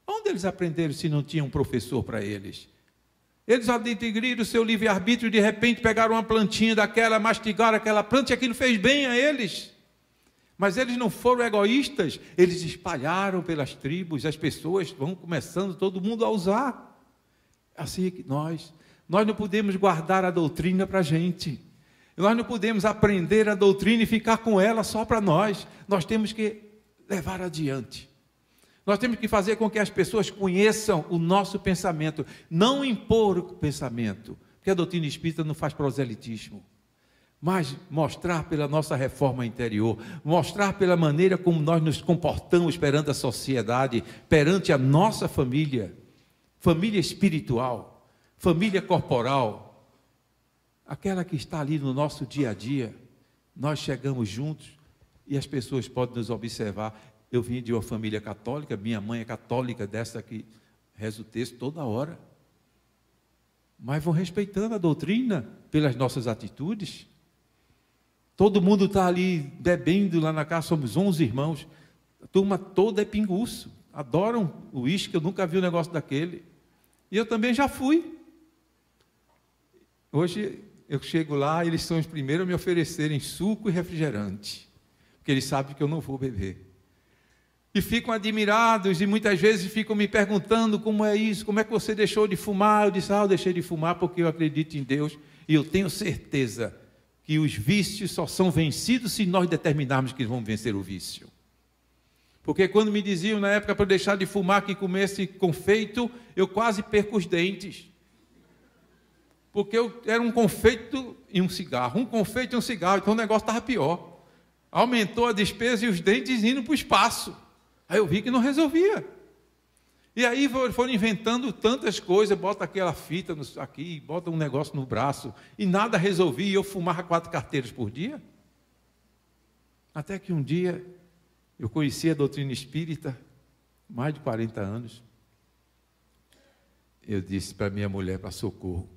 Onde eles aprenderam se não tinha um professor para eles? Eles adquiriram o seu livre-arbítrio e de repente pegaram uma plantinha daquela, mastigaram aquela planta e aquilo fez bem a eles. Mas eles não foram egoístas, eles espalharam pelas tribos, as pessoas vão começando, todo mundo a usar. Assim que nós não podemos guardar a doutrina para a gente. Nós não podemos aprender a doutrina e ficar com ela só para nós. Nós temos que levar adiante. Nós temos que fazer com que as pessoas conheçam o nosso pensamento, não impor o pensamento, porque a doutrina espírita não faz proselitismo, mas mostrar pela nossa reforma interior, mostrar pela maneira como nós nos comportamos perante a sociedade, perante a nossa família, família espiritual, família corporal, aquela que está ali no nosso dia a dia. Nós chegamos juntos e as pessoas podem nos observar. Eu vim de uma família católica, minha mãe é católica, dessa que reza o texto toda hora. Mas vão respeitando a doutrina pelas nossas atitudes. Todo mundo está ali bebendo lá na casa, somos 11 irmãos. A turma toda é pinguço, adoram o uísque, eu nunca vi um negócio daquele. E eu também já fui. Hoje eu chego lá, eles são os primeiros a me oferecerem suco e refrigerante, porque eles sabem que eu não vou beber. E ficam admirados e muitas vezes ficam me perguntando como é isso, como é que você deixou de fumar? Eu disse, eu deixei de fumar porque eu acredito em Deus e eu tenho certeza que os vícios só são vencidos se nós determinarmos que vamos vencer o vício. Porque quando me diziam na época para eu deixar de fumar que comesse confeito, eu quase perco os dentes. Porque era um confeito e um cigarro, um confeito e um cigarro, então o negócio estava pior. Aumentou a despesa e os dentes indo para o espaço. Aí eu vi que não resolvia. E aí foram inventando tantas coisas, bota aquela fita aqui, bota um negócio no braço, e nada resolvia, e eu fumava 4 carteiras por dia. Até que um dia, eu conheci a doutrina espírita, mais de 40 anos. Eu disse para minha mulher, para Socorro,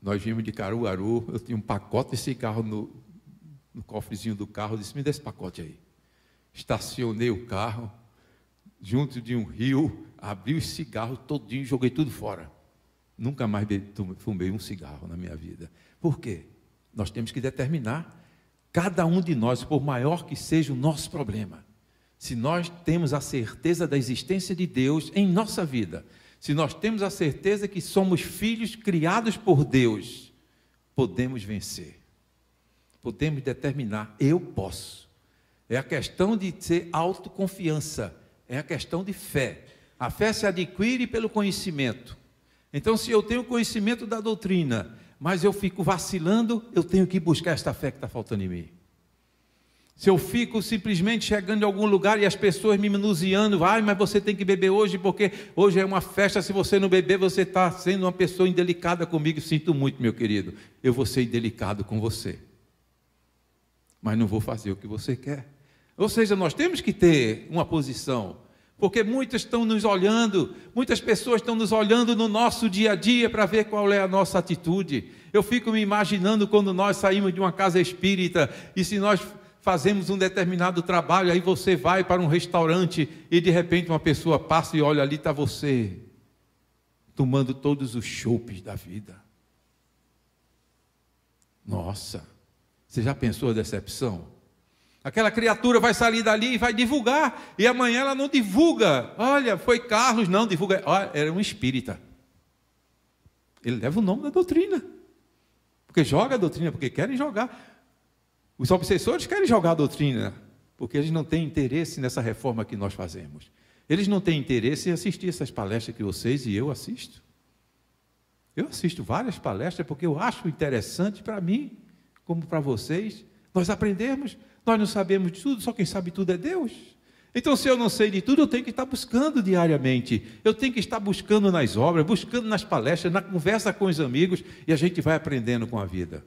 nós vimos de Caruaru, eu tinha um pacote de cigarro no cofrezinho do carro, eu disse, me dê esse pacote aí. Estacionei o carro junto de um rio, abri os cigarros todinho, joguei tudo fora. Nunca mais fumei um cigarro na minha vida. Por quê? Nós temos que determinar, cada um de nós, por maior que seja o nosso problema, se nós temos a certeza da existência de Deus em nossa vida, se nós temos a certeza que somos filhos criados por Deus, podemos vencer. Podemos determinar, eu posso. É a questão de ser autoconfiança. É a questão de fé. A fé se adquire pelo conhecimento. Então, se eu tenho conhecimento da doutrina, mas eu fico vacilando, eu tenho que buscar esta fé que está faltando em mim. Se eu fico simplesmente chegando em algum lugar e as pessoas me minuciando, mas você tem que beber hoje, porque hoje é uma festa, se você não beber, você está sendo uma pessoa indelicada comigo. Sinto muito, meu querido, eu vou ser indelicado com você, mas não vou fazer o que você quer. Ou seja, nós temos que ter uma posição, porque muitas estão nos olhando, muitas pessoas estão nos olhando no nosso dia a dia para ver qual é a nossa atitude. Eu fico me imaginando quando nós saímos de uma casa espírita, e se nós fazemos um determinado trabalho, aí você vai para um restaurante e de repente uma pessoa passa e olha, ali está você, tomando todos os chopes da vida. Nossa, você já pensou a decepção? Aquela criatura vai sair dali e vai divulgar, e amanhã ela não divulga. Olha, foi Carlos, não divulga. Olha, era um espírita. Ele leva o nome da doutrina, porque joga a doutrina, porque querem jogar. Os obsessores querem jogar a doutrina, porque eles não têm interesse nessa reforma que nós fazemos. Eles não têm interesse em assistir essas palestras que vocês e eu assisto. Eu assisto várias palestras porque eu acho interessante para mim, como para vocês. Nós aprendemos, nós não sabemos de tudo, só quem sabe tudo é Deus. Então, se eu não sei de tudo, eu tenho que estar buscando diariamente. Eu tenho que estar buscando nas obras, buscando nas palestras, na conversa com os amigos, e a gente vai aprendendo com a vida.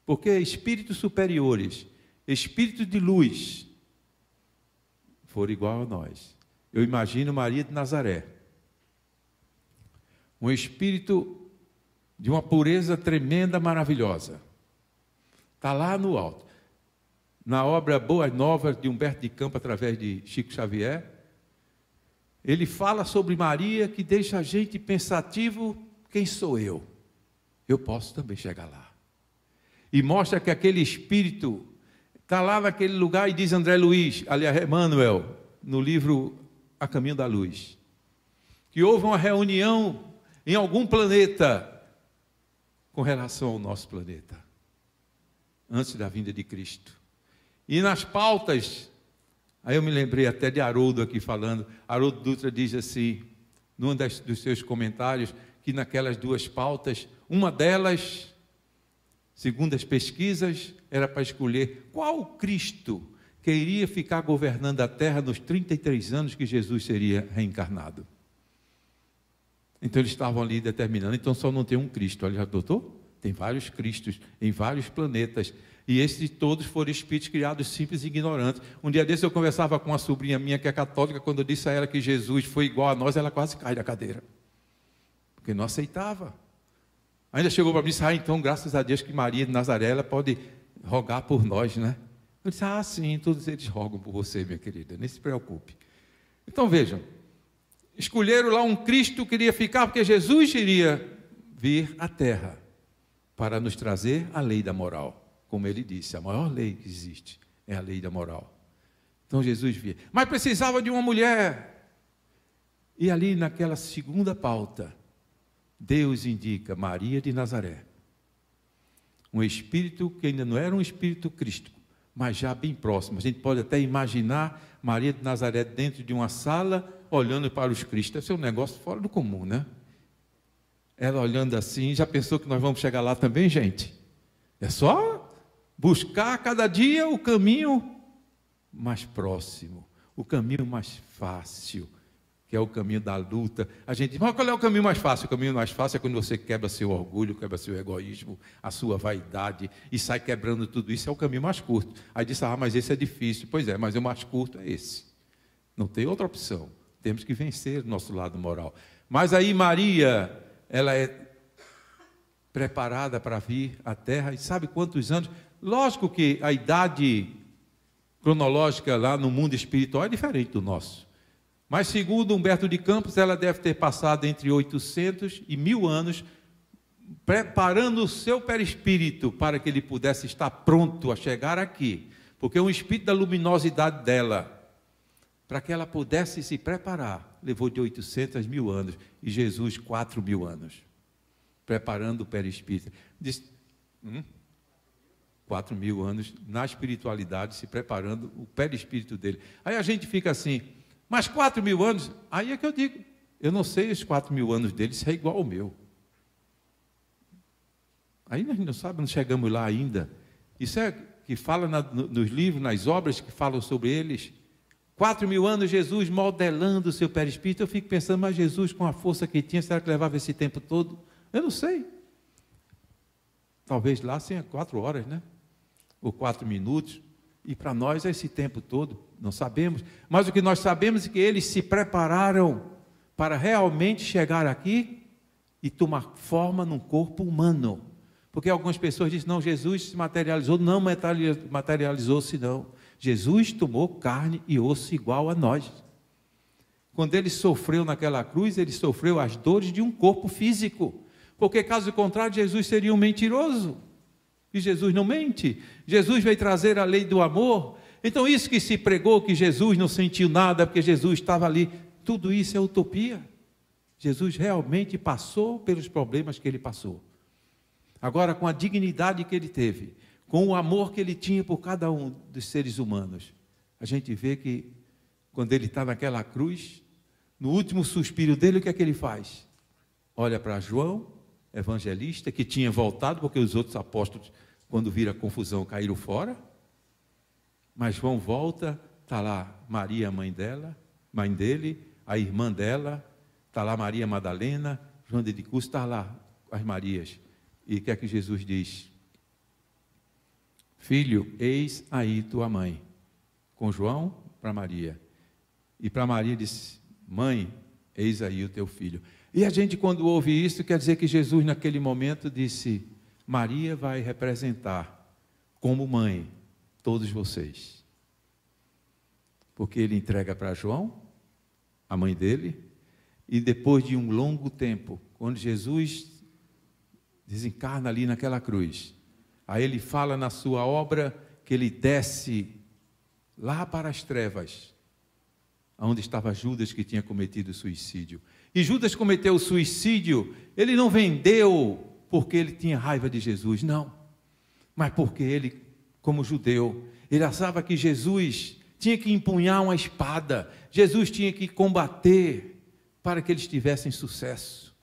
Porque espíritos superiores, espíritos de luz, foram igual a nós. Eu imagino Maria de Nazaré, um espírito de uma pureza tremenda, maravilhosa. Está lá no alto. Na obra Boas Novas, de Humberto de Campos, através de Chico Xavier, ele fala sobre Maria, que deixa a gente pensativo: quem sou eu? Eu posso também chegar lá. E mostra que aquele espírito está lá naquele lugar, e diz André Luiz, aliás, Emmanuel, no livro A Caminho da Luz, que houve uma reunião em algum planeta com relação ao nosso planeta, antes da vinda de Cristo. E nas pautas, aí eu me lembrei até de Haroldo aqui falando, Haroldo Dutra diz assim, num dos seus comentários, que naquelas duas pautas, uma delas, segundo as pesquisas, era para escolher qual Cristo que iria ficar governando a Terra nos 33 anos que Jesus seria reencarnado. Então eles estavam ali determinando, então só não tem um Cristo. Olha, já notou? Tem vários Cristos em vários planetas. E esses todos foram espíritos criados simples e ignorantes. Um dia desse eu conversava com uma sobrinha minha que é católica, quando eu disse a ela que Jesus foi igual a nós, ela quase cai da cadeira. Porque não aceitava. Ainda chegou para mim e disse, então graças a Deus que Maria de Nazaré, ela pode rogar por nós, né? Eu disse, sim, todos eles rogam por você, minha querida, nem se preocupe. Então vejam, escolheram lá um Cristo que iria ficar, porque Jesus iria vir à Terra para nos trazer a lei da moral. Como ele disse, a maior lei que existe é a lei da moral. Então Jesus via. Mas precisava de uma mulher. E ali naquela segunda pauta, Deus indica Maria de Nazaré. Um espírito que ainda não era um espírito crístico, mas já bem próximo. A gente pode até imaginar Maria de Nazaré dentro de uma sala, olhando para os cristos. Deve ser um negócio fora do comum, né? Ela olhando assim, já pensou que nós vamos chegar lá também, gente? É só buscar cada dia o caminho mais próximo, o caminho mais fácil, que é o caminho da luta. A gente diz, mas qual é o caminho mais fácil? O caminho mais fácil é quando você quebra seu orgulho, quebra seu egoísmo, a sua vaidade, e sai quebrando tudo isso, é o caminho mais curto. Aí diz, mas esse é difícil. Pois é, mas o mais curto é esse. Não tem outra opção. Temos que vencer o nosso lado moral. Mas aí Maria, ela é preparada para vir à Terra, e sabe quantos anos? Lógico que a idade cronológica lá no mundo espiritual é diferente do nosso. Mas segundo Humberto de Campos, ela deve ter passado entre 800 e 1000 anos preparando o seu perispírito para que ele pudesse estar pronto a chegar aqui. Porque um espírito da luminosidade dela, para que ela pudesse se preparar, levou de 800 a 1000 anos. E Jesus, 4000 anos, preparando o perispírito. Diz, 4.000 anos na espiritualidade, se preparando o perispírito dele. Aí a gente fica assim, mas 4.000 anos? Aí é que eu digo, eu não sei os 4.000 anos dele se é igual ao meu. Aí nós não sabemos, não chegamos lá ainda. Isso é que fala nos livros, nas obras que falam sobre eles. 4.000 anos Jesus modelando o seu perispírito. Eu fico pensando, mas Jesus com a força que tinha, será que levava esse tempo todo? Eu não sei. Talvez lá tenha 4 horas, né? Ou 4 minutos. E para nós é esse tempo todo, não sabemos. Mas o que nós sabemos é que eles se prepararam para realmente chegar aqui e tomar forma num corpo humano. Porque algumas pessoas dizem, não, Jesus se materializou. Não materializou-se não. Jesus tomou carne e osso igual a nós. Quando ele sofreu naquela cruz, ele sofreu as dores de um corpo físico. Porque caso contrário, Jesus seria um mentiroso. E Jesus não mente. Jesus veio trazer a lei do amor. Então isso que se pregou, que Jesus não sentiu nada, porque Jesus estava ali, tudo isso é utopia. Jesus realmente passou pelos problemas que ele passou. Agora, com a dignidade que ele teve, com o amor que ele tinha por cada um dos seres humanos, a gente vê que, quando ele está naquela cruz, no último suspiro dele, o que é que ele faz? Olha para João, evangelista, que tinha voltado, porque os outros apóstolos, quando viram a confusão, caíram fora. Mas João volta, está lá Maria, mãe dele, a irmã dela, está lá Maria Madalena, João de Licurgo, está lá as Marias. E o que é que Jesus diz? Filho, eis aí tua mãe. Com João, para Maria. E para Maria disse, mãe, eis aí o teu filho. E a gente, quando ouve isso, quer dizer que Jesus, naquele momento, disse, Maria vai representar, como mãe, todos vocês. Porque ele entrega para João, a mãe dele, e depois de um longo tempo, quando Jesus desencarna ali naquela cruz, aí ele fala na sua obra que ele desce lá para as trevas, onde estava Judas, que tinha cometido suicídio. E Judas cometeu o suicídio, ele não vendeu porque ele tinha raiva de Jesus, não. Mas porque ele, como judeu, ele achava que Jesus tinha que empunhar uma espada, Jesus tinha que combater para que eles tivessem sucesso.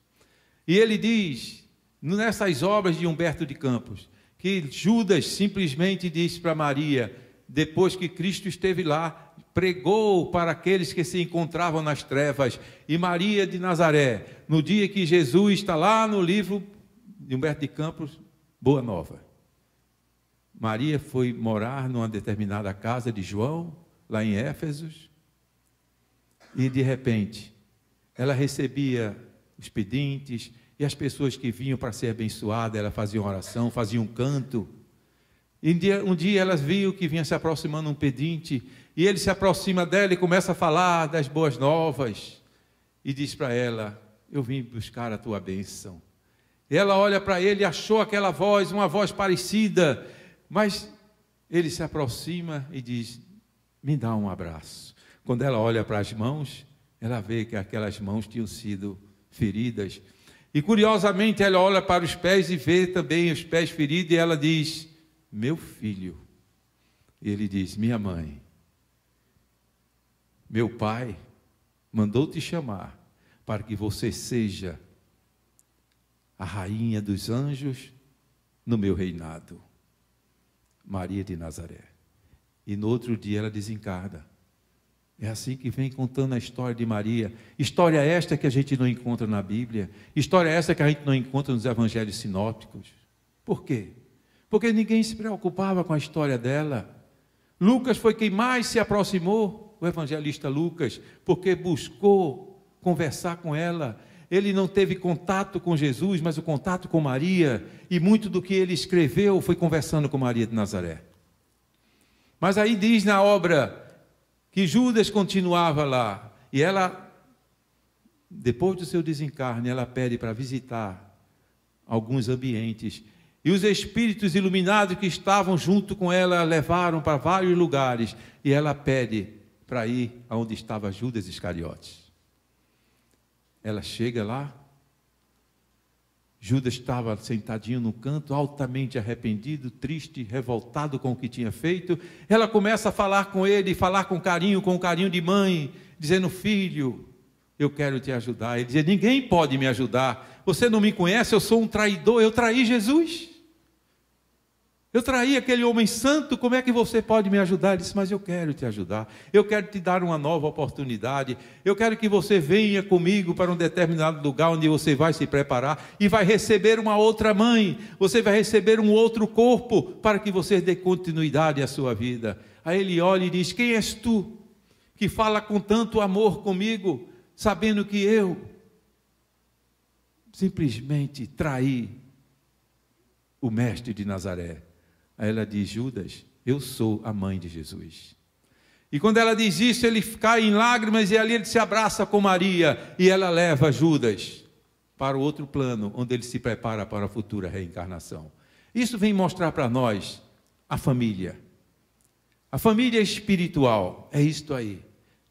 E ele diz, nessas obras de Humberto de Campos, que Judas simplesmente disse para Maria, depois que Cristo esteve lá, pregou para aqueles que se encontravam nas trevas, e Maria de Nazaré, no dia que Jesus está lá no livro de Humberto de Campos, Boa Nova. Maria foi morar numa determinada casa de João, lá em Éfesos, e de repente, ela recebia os pedintes, e as pessoas que vinham para ser abençoadas, ela fazia uma oração, fazia um canto. E um dia elas viam que vinha se aproximando um pedinte, e ele se aproxima dela e começa a falar das boas novas, e diz para ela, eu vim buscar a tua bênção. E ela olha para ele e achou aquela voz, uma voz parecida, mas ele se aproxima e diz, me dá um abraço. Quando ela olha para as mãos, ela vê que aquelas mãos tinham sido feridas. E curiosamente ela olha para os pés e vê também os pés feridos, e ela diz, meu filho. E ele diz, minha mãe, meu pai mandou te chamar para que você seja a rainha dos anjos no meu reinado. Maria de Nazaré. E no outro dia ela desencarna. É assim que vem contando a história de Maria. História esta que a gente não encontra na Bíblia. História essa que a gente não encontra nos evangelhos sinópticos. Por quê? Porque ninguém se preocupava com a história dela. Lucas foi quem mais se aproximou, o evangelista Lucas, porque buscou conversar com ela. Ele não teve contato com Jesus, mas o contato com Maria, e muito do que ele escreveu foi conversando com Maria de Nazaré. Mas aí diz na obra que Judas continuava lá, e ela, depois do seu desencarne, ela pede para visitar alguns ambientes, e os espíritos iluminados que estavam junto com ela levaram para vários lugares, e ela pede para ir aonde estava Judas Iscariotes. Ela chega lá, Judas estava sentadinho no canto, altamente arrependido, triste, revoltado com o que tinha feito. Ela começa a falar com ele, falar com carinho de mãe, dizendo: filho, eu quero te ajudar. Ele dizia: ninguém pode me ajudar, você não me conhece, eu sou um traidor, eu traí Jesus. Eu traí aquele homem santo, como é que você pode me ajudar? Ele disse: mas eu quero te ajudar, eu quero te dar uma nova oportunidade, eu quero que você venha comigo para um determinado lugar onde você vai se preparar e vai receber uma outra mãe, você vai receber um outro corpo para que você dê continuidade à sua vida. Aí ele olha e diz: quem és tu que fala com tanto amor comigo, sabendo que eu simplesmente traí o mestre de Nazaré? Aí ela diz: Judas, eu sou a mãe de Jesus. E quando ela diz isso, ele cai em lágrimas e ali ele se abraça com Maria e ela leva Judas para o outro plano, onde ele se prepara para a futura reencarnação. Isso vem mostrar para nós a família. A família espiritual é isto aí.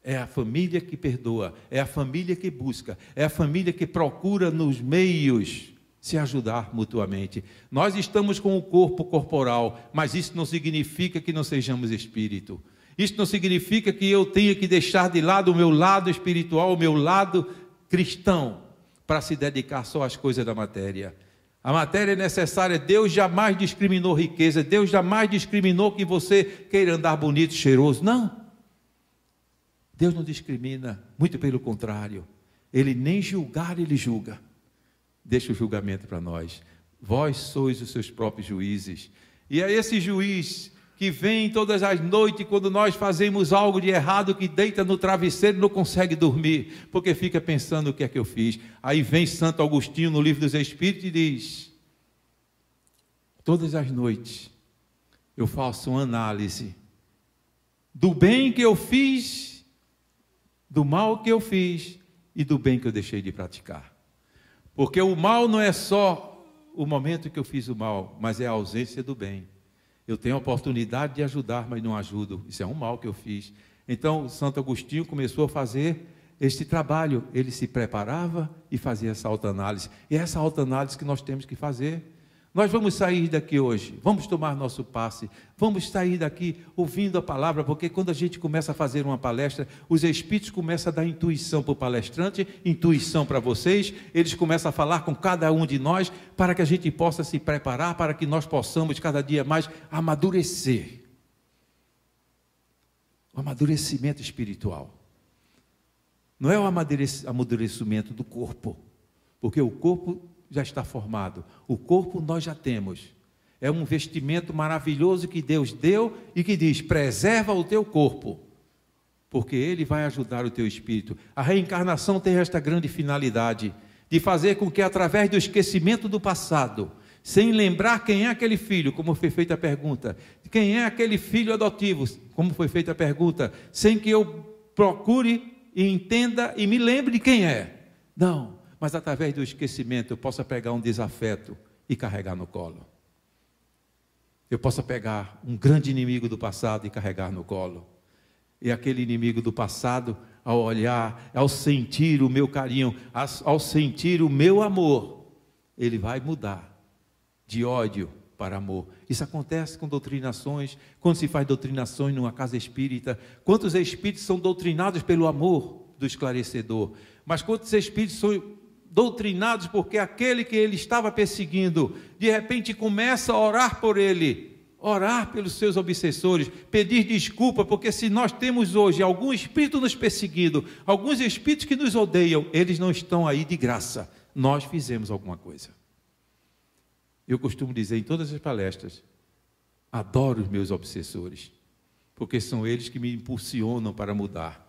É a família que perdoa, é a família que busca, é a família que procura nos meios se ajudar mutuamente. Nós estamos com o corpo corporal, mas isso não significa que não sejamos espírito. Isso não significa que eu tenha que deixar de lado o meu lado espiritual, o meu lado cristão, para se dedicar só às coisas da matéria. A matéria é necessária. Deus jamais discriminou riqueza, Deus jamais discriminou que você queira andar bonito, cheiroso. Não. Deus não discrimina, muito pelo contrário. Ele nem julgar, ele julga. Deixa o julgamento para nós. Vós sois os seus próprios juízes. E é esse juiz que vem todas as noites, quando nós fazemos algo de errado, que deita no travesseiro e não consegue dormir, porque fica pensando: o que é que eu fiz? Aí vem Santo Agostinho no Livro dos Espíritos e diz: todas as noites eu faço uma análise do bem que eu fiz, do mal que eu fiz e do bem que eu deixei de praticar. Porque o mal não é só o momento que eu fiz o mal, mas é a ausência do bem. Eu tenho a oportunidade de ajudar, mas não ajudo. Isso é um mal que eu fiz. Então, Santo Agostinho começou a fazer este trabalho. Ele se preparava e fazia essa autoanálise. E é essa autoanálise que nós temos que fazer. Nós vamos sair daqui hoje, vamos tomar nosso passe, vamos sair daqui ouvindo a palavra, porque quando a gente começa a fazer uma palestra, os espíritos começam a dar intuição para o palestrante, intuição para vocês, eles começam a falar com cada um de nós, para que a gente possa se preparar, para que nós possamos cada dia mais amadurecer. O amadurecimento espiritual. Não é o amadurecimento do corpo, porque o corpo já está formado, o corpo nós já temos, é um vestimento maravilhoso que Deus deu e que diz: preserva o teu corpo, porque ele vai ajudar o teu espírito. A reencarnação tem esta grande finalidade, de fazer com que através do esquecimento do passado, sem lembrar quem é aquele filho, como foi feita a pergunta, quem é aquele filho adotivo, como foi feita a pergunta, sem que eu procure e entenda e me lembre de quem é, não. Mas através do esquecimento eu posso pegar um desafeto e carregar no colo. Eu posso pegar um grande inimigo do passado e carregar no colo. E aquele inimigo do passado, ao olhar, ao sentir o meu carinho, ao sentir o meu amor, ele vai mudar de ódio para amor. Isso acontece com doutrinações, quando se faz doutrinações numa casa espírita. Quantos espíritos são doutrinados pelo amor do esclarecedor? Mas quantos espíritos são doutrinados porque aquele que ele estava perseguindo, de repente começa a orar por ele, orar pelos seus obsessores, pedir desculpa, porque se nós temos hoje algum espírito nos perseguindo, alguns espíritos que nos odeiam, eles não estão aí de graça, nós fizemos alguma coisa. Eu costumo dizer em todas as palestras: adoro os meus obsessores, porque são eles que me impulsionam para mudar.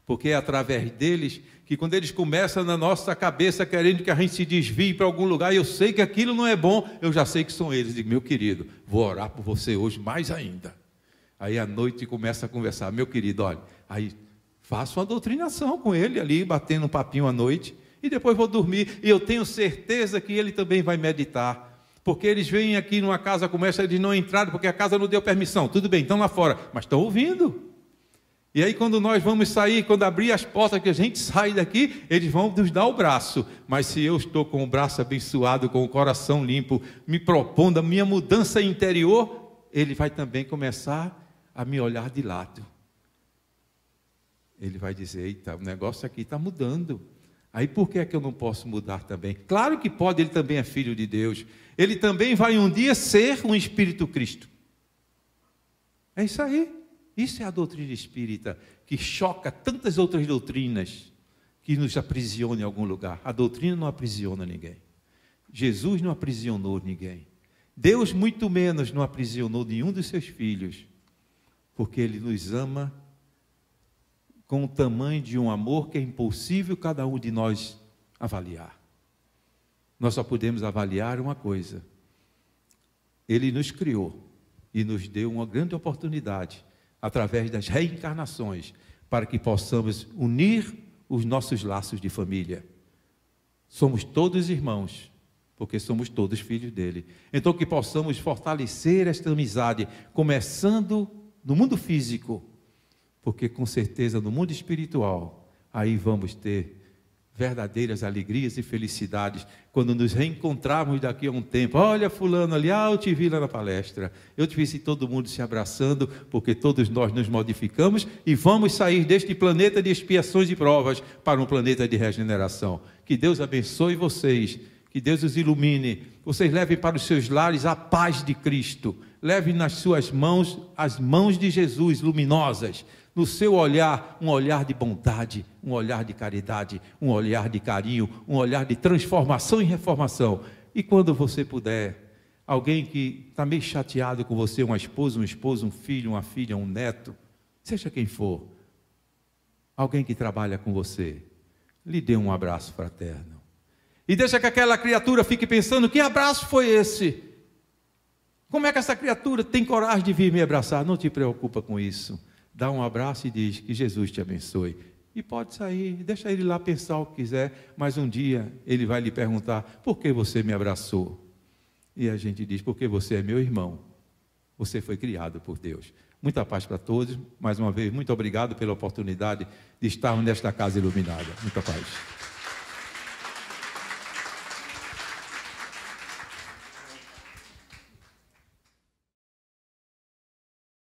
Porque é através deles que, quando eles começam na nossa cabeça querendo que a gente se desvie para algum lugar, e eu sei que aquilo não é bom, eu já sei que são eles. Digo: meu querido, vou orar por você hoje mais ainda. Aí à noite começa a conversar: meu querido, olha, aí faço uma doutrinação com ele ali, batendo um papinho à noite, e depois vou dormir, e eu tenho certeza que ele também vai meditar. Porque eles vêm aqui numa casa como essa, eles não entraram porque a casa não deu permissão. Tudo bem, estão lá fora, mas estão ouvindo. E aí quando nós vamos sair, quando abrir as portas que a gente sai daqui, eles vão nos dar o braço. Mas se eu estou com o braço abençoado, com o coração limpo, me propondo a minha mudança interior, ele vai também começar a me olhar de lado. Ele vai dizer, eita, o negócio aqui está mudando. Aí por que é que eu não posso mudar também? Claro que pode, ele também é filho de Deus. Ele também vai um dia ser um Espírito Cristo. É isso aí. Isso é a doutrina espírita, que choca tantas outras doutrinas que nos aprisiona em algum lugar. A doutrina não aprisiona ninguém. Jesus não aprisionou ninguém. Deus muito menos não aprisionou nenhum dos seus filhos, porque Ele nos ama com o tamanho de um amor que é impossível cada um de nós avaliar. Nós só podemos avaliar uma coisa. Ele nos criou e nos deu uma grande oportunidade, através das reencarnações, para que possamos unir os nossos laços de família. Somos todos irmãos, porque somos todos filhos dele. Então que possamos fortalecer esta amizade, começando no mundo físico, porque com certeza no mundo espiritual, aí vamos ter verdadeiras alegrias e felicidades, quando nos reencontrarmos daqui a um tempo. Olha fulano ali, eu te vi lá na palestra, eu te vi todo mundo se abraçando, porque todos nós nos modificamos e vamos sair deste planeta de expiações e provas para um planeta de regeneração. Que Deus abençoe vocês, que Deus os ilumine, vocês levem para os seus lares a paz de Cristo, levem nas suas mãos as mãos de Jesus luminosas, no seu olhar, um olhar de bondade, um olhar de caridade, um olhar de carinho, um olhar de transformação e reformação. E quando você puder, alguém que está meio chateado com você, uma esposa, um esposo, um filho, uma filha, um neto, seja quem for, alguém que trabalha com você, lhe dê um abraço fraterno. E deixa que aquela criatura fique pensando, que abraço foi esse? Como é que essa criatura tem coragem de vir me abraçar? Não te preocupa com isso. Dá um abraço e diz que Jesus te abençoe. E pode sair, deixa ele lá pensar o que quiser, mas um dia ele vai lhe perguntar, por que você me abraçou? E a gente diz, porque você é meu irmão. Você foi criado por Deus. Muita paz para todos. Mais uma vez, muito obrigado pela oportunidade de estarmos nesta casa iluminada. Muita paz.